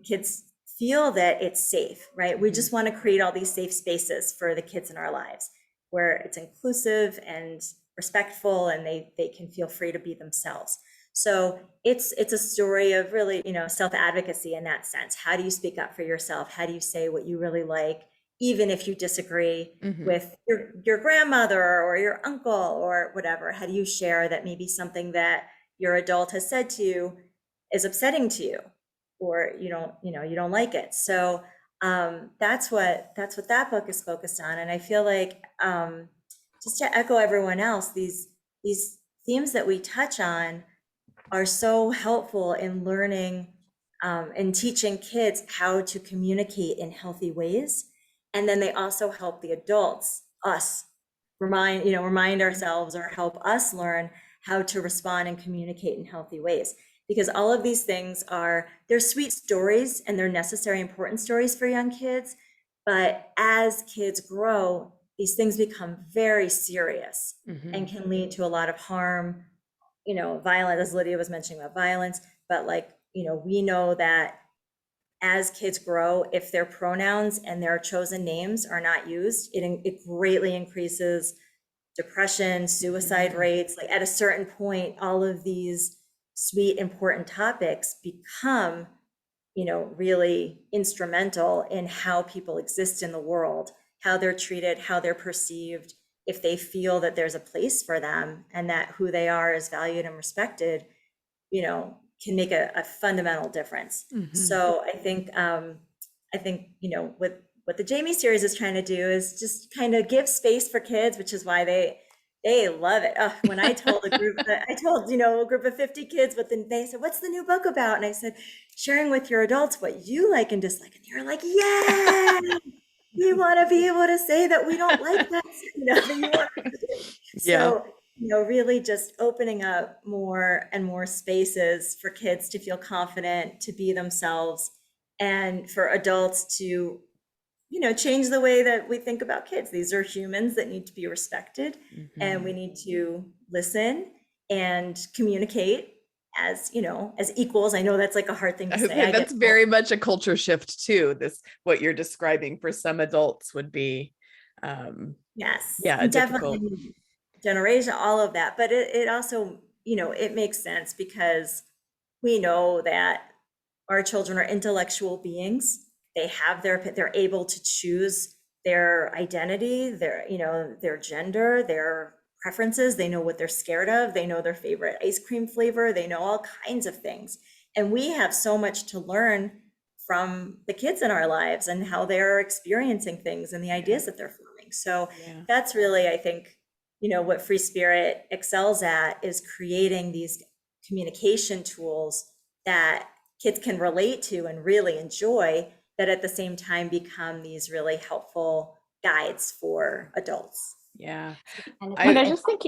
kids feel that it's safe, right? We just want to create all these safe spaces for the kids in our lives where it's inclusive and respectful, and they can feel free to be themselves. So it's a story of really, self-advocacy in that sense. How do you speak up for yourself? How do you say what you really like, even if you disagree with your grandmother or your uncle or whatever? How do you share that maybe something that your adult has said to you is upsetting to you, or you don't like it? So that's what that book is focused on. And I feel like, just to echo everyone else, these themes that we touch on are so helpful in learning and teaching kids how to communicate in healthy ways. And then they also help the adults, us, remind ourselves, or help us learn how to respond and communicate in healthy ways. because all of these things they're sweet stories and they're necessary, important stories for young kids. But as kids grow, these things become very serious and can lead to a lot of harm, violence, as Lydia was mentioning about violence. But we know that as kids grow, if their pronouns and their chosen names are not used, it greatly increases depression, suicide rates. Like at a certain point, all of these sweet, important topics become, really instrumental in how people exist in the world, how they're treated, how they're perceived. If they feel that there's a place for them and that who they are is valued and respected, can make a fundamental difference. So I think, what the Jamie series is trying to do is just kind of give space for kids, which is why they love it. When I told a group a group of 50 kids, they said, "What's the new book about?" And I said, "Sharing with your adults what you like and dislike." And they were like, "Yeah, we want to be able to say that we don't like that." That you want to do. So, really just opening up more and more spaces for kids to feel confident, to be themselves, and for adults to change the way that we think about kids. These are humans that need to be respected, and we need to listen and communicate as equals. I know that's like a hard thing to say. That's very much a culture shift too. What you're describing for some adults would be, yes, yeah, definitely generation, all of that. But it also, it makes sense because we know that our children are intellectual beings. They're able to choose their identity, their gender, their preferences. They know what they're scared of. They know their favorite ice cream flavor. They know all kinds of things. And we have so much to learn from the kids in our lives and how they're experiencing things and the ideas that they're forming. So that's really, I think, what Free Spirit excels at is creating these communication tools that kids can relate to and really enjoy, that at the same time become these really helpful guides for adults. Yeah. And I just think,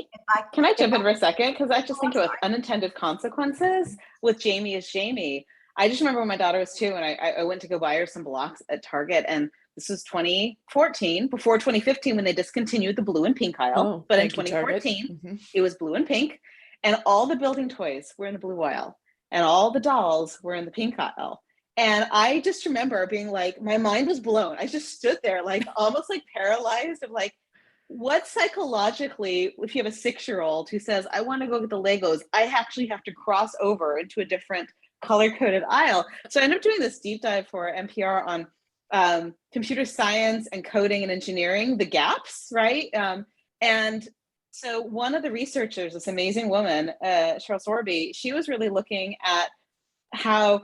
can I jump in for a second? Because I just think with unintended consequences with Jamie is Jamie. I just remember when my daughter was 2 and I went to go buy her some blocks at Target, and this was 2014, before 2015 when they discontinued the blue and pink aisle. But in 2014, it was blue and pink, and all the building toys were in the blue aisle, and all the dolls were in the pink aisle. And I just remember being like, my mind was blown. I just stood there like almost like paralyzed of like, what psychologically, if you have a 6-year-old who says, I want to go get the Legos, I actually have to cross over into a different color-coded aisle. So I ended up doing this deep dive for NPR on computer science and coding and engineering, the gaps, right? And so one of the researchers, this amazing woman, Cheryl Sorby, she was really looking at how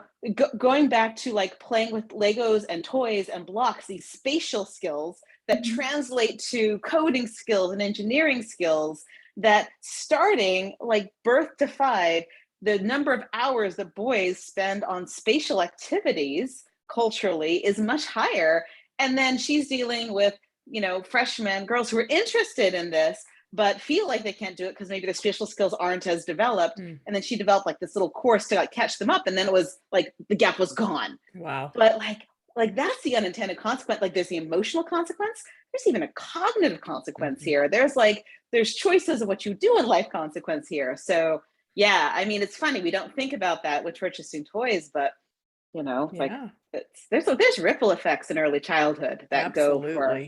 going back to like playing with Legos and toys and blocks, these spatial skills that translate to coding skills and engineering skills, that starting like birth defied the number of hours that boys spend on spatial activities culturally is much higher. And then she's dealing with, freshmen, girls who are interested in this, but feel like they can't do it because maybe their spatial skills aren't as developed. And then she developed like this little course to like catch them up. And then it was like the gap was gone. Wow. But like that's the unintended consequence. Like there's the emotional consequence. There's even a cognitive consequence here. There's choices of what you do in life consequence here. So yeah, I mean, it's funny. We don't think about that with purchasing toys, but like there's ripple effects in early childhood that go for.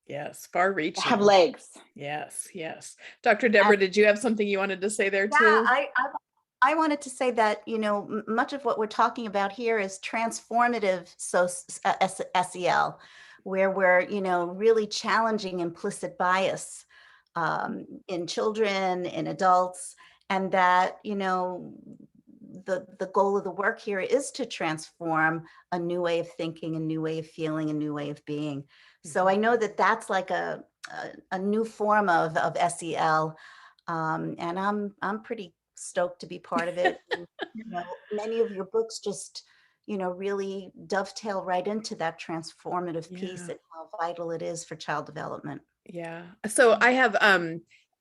Yes, far reaching. Have legs. Yes. Dr. Deborah, did you have something you wanted to say there too? Yeah, I wanted to say that, much of what we're talking about here is transformative SEL, where we're, really challenging implicit bias in children, in adults, and that, the goal of the work here is to transform a new way of thinking, a new way of feeling, a new way of being. So I know that that's like a new form of SEL, and I'm pretty stoked to be part of it. And, many of your books just really dovetail right into that transformative piece and how vital it is for child development. Yeah. So I have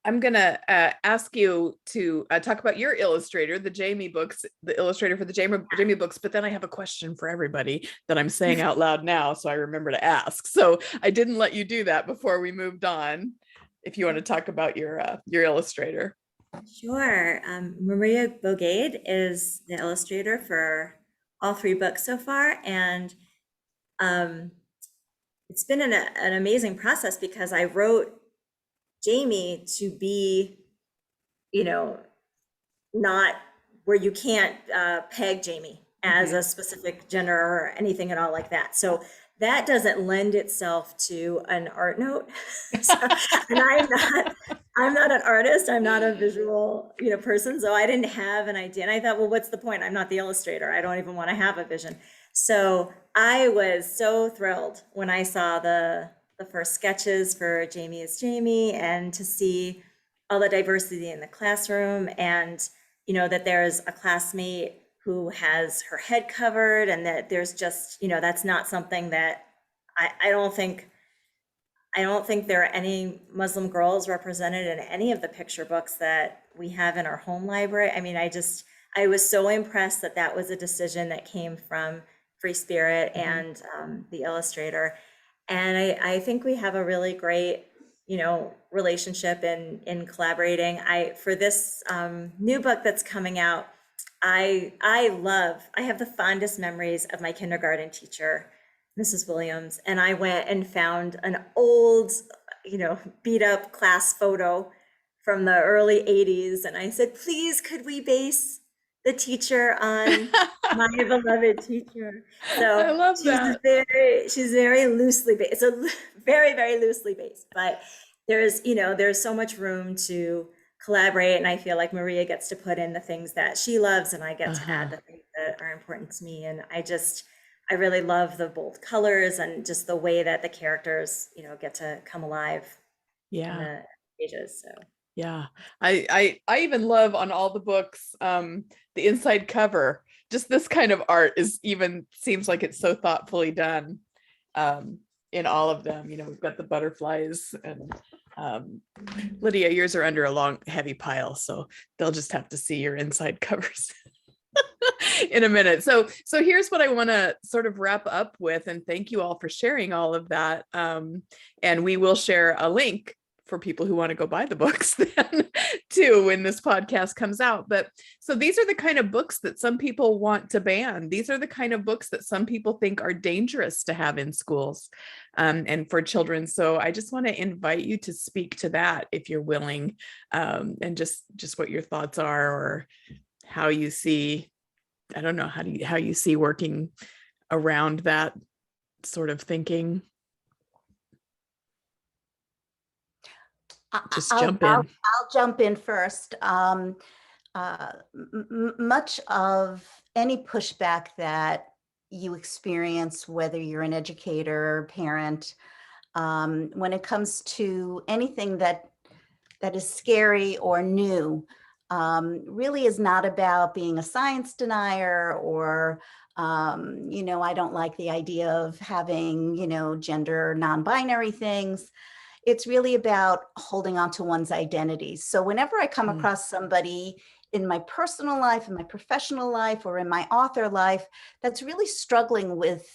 I'm gonna ask you to talk about your illustrator, the Jamie books, the illustrator for the Jamie books. But then I have a question for everybody that I'm saying out loud now, so I remember to ask. So I didn't let you do that before we moved on. If you want to talk about your illustrator. Sure. Maria Bogade is the illustrator for all 3 books so far, and it's been an amazing process because I wrote Jamie to be, not where you can't peg Jamie as a specific gender or anything at all like that. So that doesn't lend itself to an art note. So, and I'm not an artist. I'm not a visual, person. So I didn't have an idea. And I thought, well, what's the point? I'm not the illustrator. I don't even want to have a vision. So I was so thrilled when I saw the first sketches for Jamie is Jamie, and to see all the diversity in the classroom, and that there's a classmate who has her head covered, and that there's just, that's not something that I don't think there are any Muslim girls represented in any of the picture books that we have in our home library. I mean, I was so impressed that was a decision that came from Free Spirit and the illustrator. And I think we have a really great, relationship in collaborating. For this new book that's coming out, I have the fondest memories of my kindergarten teacher, Mrs. Williams, and I went and found an old, beat up class photo from the early 80s. And I said, please, could we base the teacher on my beloved teacher? So I love that. She's very loosely based. So very, very loosely based, but there's so much room to collaborate. And I feel like Maria gets to put in the things that she loves, and I get to add the things that are important to me. And I really love the bold colors and just the way that the characters, get to come alive in the pages. So yeah, I even love on all the books, the inside cover. Just this kind of art seems like it's so thoughtfully done in all of them. We've got the butterflies, and Lydia, yours are under a long, heavy pile, so they'll just have to see your inside covers in a minute. So here's what I want to sort of wrap up with, and thank you all for sharing all of that. And we will share a link for people who want to go buy the books then too when this podcast comes out. But so these are the kind of books that some people want to ban. These are the kind of books that some people think are dangerous to have in schools and for children. So I just want to invite you to speak to that if you're willing, and just what your thoughts are, or how you see, I don't know, how you see working around that sort of thinking. Just jump in. I'll jump in first. Much of any pushback that you experience, whether you're an educator or parent, when it comes to anything that is scary or new, really is not about being a science denier or, I don't like the idea of having, gender non-binary things. It's really about holding on to one's identity. So whenever I come across somebody in my personal life, in my professional life, or in my author life that's really struggling with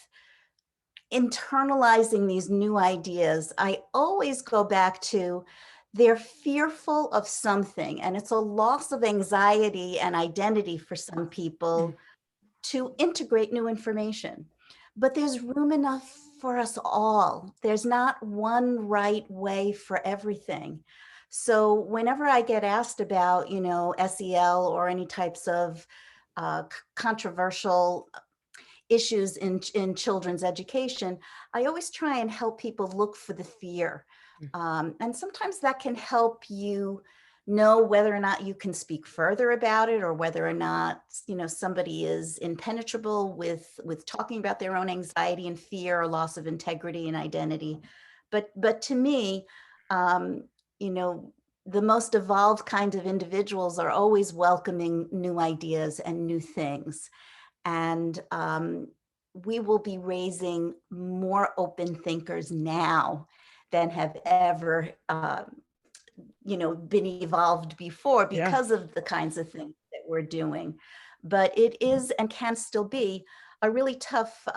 internalizing these new ideas, I always go back to they're fearful of something, and it's a loss of anxiety and identity for some people to integrate new information. But there's room enough for us all. There's not one right way for everything. So whenever I get asked about, SEL or any types of controversial issues in children's education, I always try and help people look for the fear. And sometimes that can help you know whether or not you can speak further about it, or whether or not, somebody is impenetrable with talking about their own anxiety and fear or loss of integrity and identity. But to me, the most evolved kinds of individuals are always welcoming new ideas and new things. And we will be raising more open thinkers now than have ever been evolved before because of the kinds of things that we're doing. But it is and can still be a really tough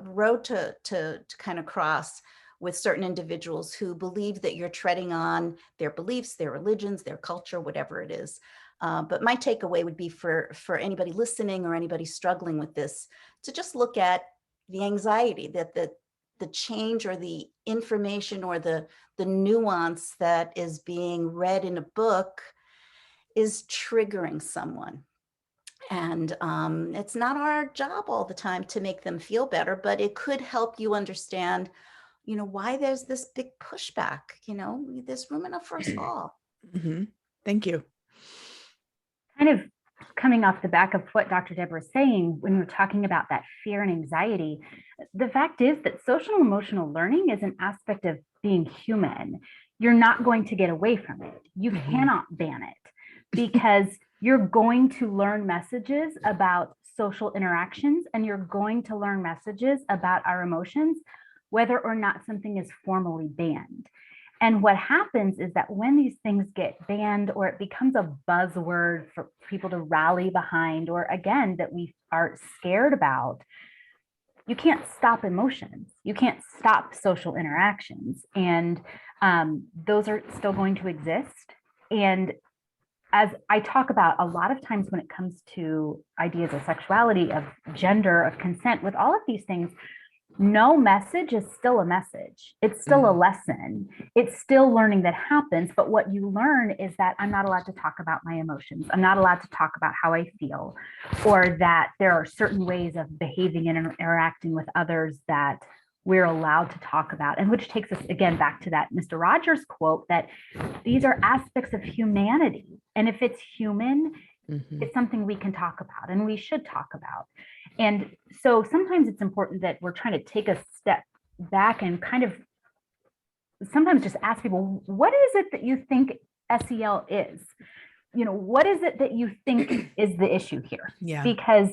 road to kind of cross with certain individuals who believe that you're treading on their beliefs, their religions, their culture, whatever it is. But my takeaway would be for anybody listening or anybody struggling with this to just look at the anxiety that the change or the information or the nuance that is being read in a book is triggering someone. And it's not our job all the time to make them feel better, but it could help you understand, why there's this big pushback. There's room enough for us all. Mm-hmm. Thank you. Kind of coming off the back of what Dr. Deborah is saying, when we're talking about that fear and anxiety, the fact is that social and emotional learning is an aspect of being human. You're not going to get away from it. You cannot ban it, because you're going to learn messages about social interactions, and you're going to learn messages about our emotions, whether or not something is formally banned. And what happens is that when these things get banned, or it becomes a buzzword for people to rally behind, or again, that we are scared about, you can't stop emotions. You can't stop social interactions. And those are still going to exist. And as I talk about a lot of times when it comes to ideas of sexuality, of gender, of consent, with all of these things, no message is still a message. It's still a lesson. It's still learning that happens. But what you learn is that I'm not allowed to talk about my emotions. I'm not allowed to talk about how I feel, or that there are certain ways of behaving and interacting with others that we're allowed to talk about. And which takes us again back to that Mr. Rogers quote, that these are aspects of humanity. And if it's human, it's something we can talk about and we should talk about. And so sometimes it's important that we're trying to take a step back and kind of sometimes just ask people, what is it that you think SEL is? What is it that you think is the issue here? Yeah. Because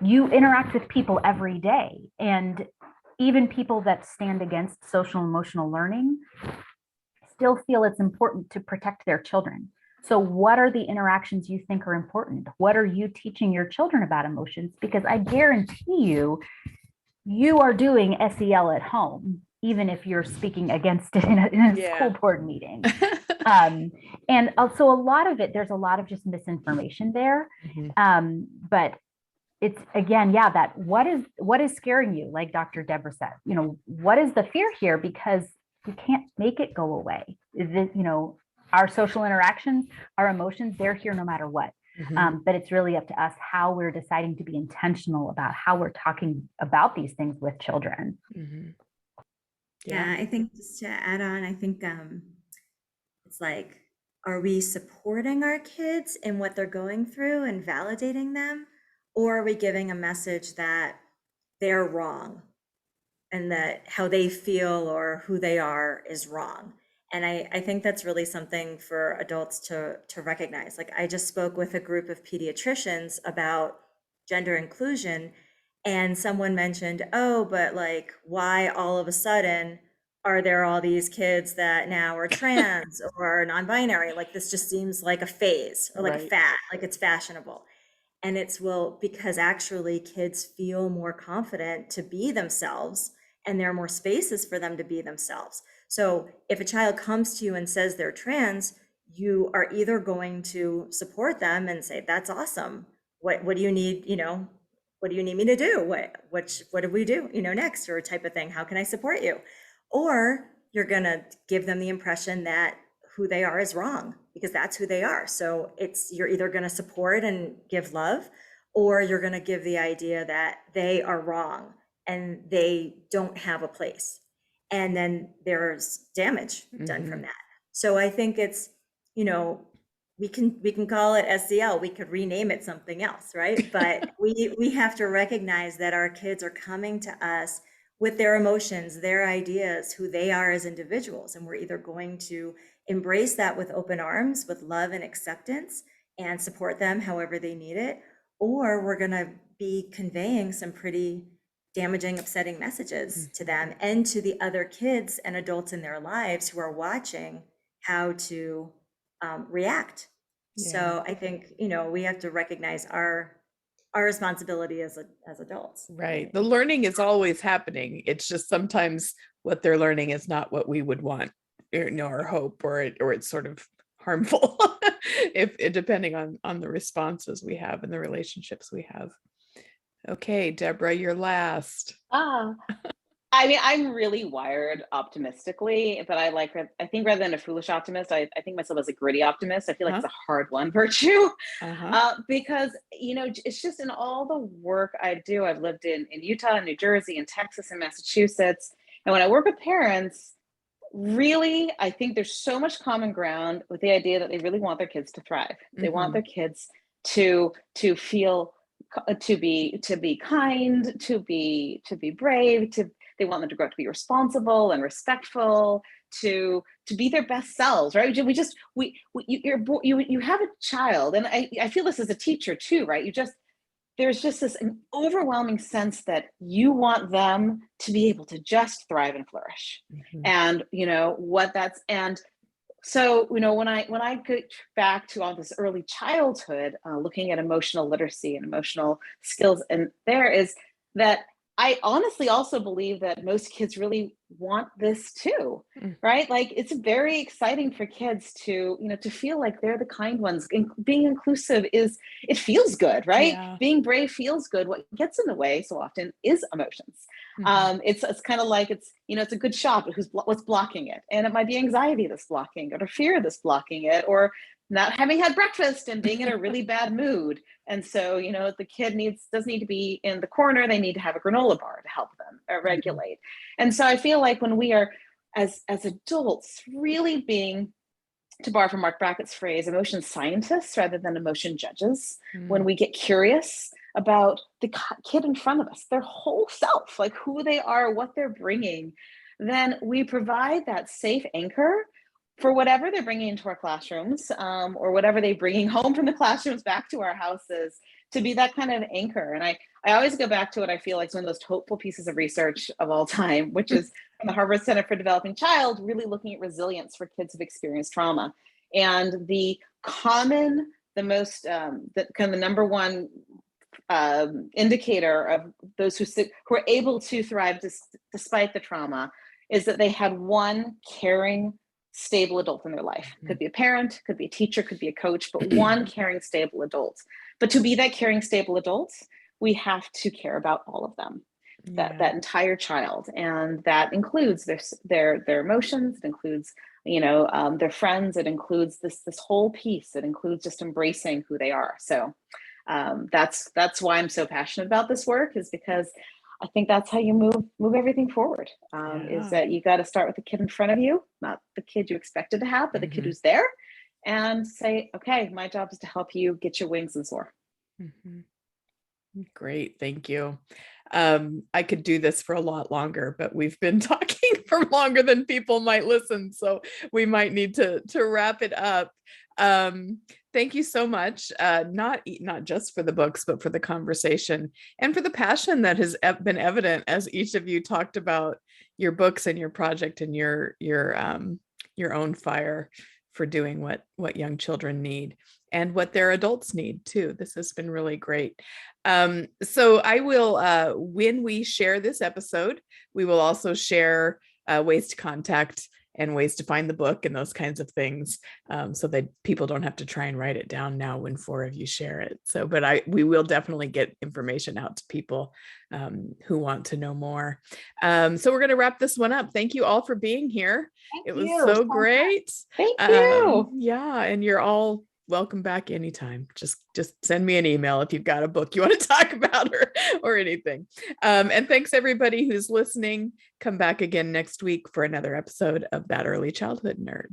you interact with people every day, and even people that stand against social emotional learning still feel it's important to protect their children. So what are the interactions you think are important? What are you teaching your children about emotions? Because I guarantee you are doing SEL at home, even if you're speaking against it in a school board meeting. And also a lot of it, there's a lot of just misinformation there. But it's again, that what is scaring you? Like Dr. Deborah said, what is the fear here? Because you can't make it go away. Is it, our social interactions, our emotions, they're here no matter what. But it's really up to us how we're deciding to be intentional about how we're talking about these things with children. Yeah, I think just to add on, I think it's like, are we supporting our kids in what they're going through and validating them? Or are we giving a message that they're wrong and that how they feel or who they are is wrong? And I think that's really something for adults to recognize. Like, I just spoke with a group of pediatricians about gender inclusion, and someone mentioned, oh, but like, why all of a sudden are there all these kids that now are trans or non-binary? Like, this just seems like a phase, or like a fad, like it's fashionable. And it's, well, because actually kids feel more confident to be themselves, and there are more spaces for them to be themselves. So if a child comes to you and says they're trans, you are either going to support them and say, that's awesome. What do you need? What do you need me to do? What do we do, next, or type of thing? How can I support you? Or you're going to give them the impression that who they are is wrong, because that's who they are. So you're either going to support and give love, or you're going to give the idea that they are wrong and they don't have a place. And then there's damage done from that. So I think it's, we can call it SEL, we could rename it something else, right? But we have to recognize that our kids are coming to us with their emotions, their ideas, who they are as individuals. And we're either going to embrace that with open arms, with love and acceptance, and support them however they need it, or we're going to be conveying some pretty damaging, upsetting messages to them and to the other kids and adults in their lives who are watching how to react. So I think, we have to recognize our responsibility as adults. Right. The learning is always happening. It's just sometimes what they're learning is not what we would want, or hope, or it's sort of harmful if depending on the responses we have and the relationships we have. Okay, Deborah, you're last. I mean, I'm really wired optimistically, but I think rather than a foolish optimist, I think myself as a gritty optimist. I feel like it's a hard-won virtue because, it's just in all the work I do. I've lived in Utah, New Jersey, and Texas, and Massachusetts. And when I work with parents, really, I think there's so much common ground with the idea that they really want their kids to thrive. They want their kids to feel, to be kind, to be brave, they want them to grow up to be responsible and respectful, to be their best selves, right? You have a child, and I feel this as a teacher too, right? There's just this an overwhelming sense that you want them to be able to just thrive and flourish. And so, when I get back to all this early childhood, looking at emotional literacy and emotional skills, and there is that I honestly also believe that most kids really want this too, right? Like, it's very exciting for kids to feel like they're the kind ones. Being inclusive it feels good, right? Yeah. Being brave feels good. What gets in the way so often is emotions. It's kind of like it's a good shot, but what's blocking it? And it might be anxiety that's blocking it, or fear that's blocking it, or not having had breakfast and being in a really bad mood. And so, the kid does need to be in the corner. They need to have a granola bar to help them regulate. And so I feel like when we are, as adults, really being, to borrow from Mark Brackett's phrase, emotion scientists rather than emotion judges, when we get curious about the kid in front of us, their whole self, like who they are, what they're bringing, then we provide that safe anchor for whatever they're bringing into our classrooms, or whatever they're bringing home from the classrooms back to our houses, to be that kind of anchor. And I always go back to what I feel like is one of the most hopeful pieces of research of all time, which is from the Harvard Center for Developing Child, really looking at resilience for kids who've experienced trauma. And the number one indicator of those who are able to thrive despite the trauma is that they had one caring, stable adult in their life. Could be a parent, could be a teacher, could be a coach, but one caring, stable adult. But to be that caring, stable adult, we have to care about all of them, that entire child. And that includes their emotions, it includes, their friends, it includes this whole piece, it includes just embracing who they are. So that's why I'm so passionate about this work, is because I think that's how you move everything forward. Is that you got to start with the kid in front of you, not the kid you expected to have, but the kid who's there, and say, okay, my job is to help you get your wings and soar. Great. Thank you. I could do this for a lot longer, but we've been talking for longer than people might listen. So we might need to wrap it up. Thank you so much, not just for the books, but for the conversation and for the passion that has been evident as each of you talked about your books and your project and your own fire for doing what young children need and what their adults need too. This has been really great. So I will, when we share this episode, we will also share ways to contact and ways to find the book and those kinds of things, so that people don't have to try and write it down now when 4 of you share it. So, but we will definitely get information out to people who want to know more. So we're going to wrap this one up. Thank you all for being here. It was so great. Thank you. Yeah, and you're all welcome back anytime. Just send me an email if you've got a book you want to talk about or anything. And thanks everybody who's listening. Come back again next week for another episode of That Early Childhood Nerd.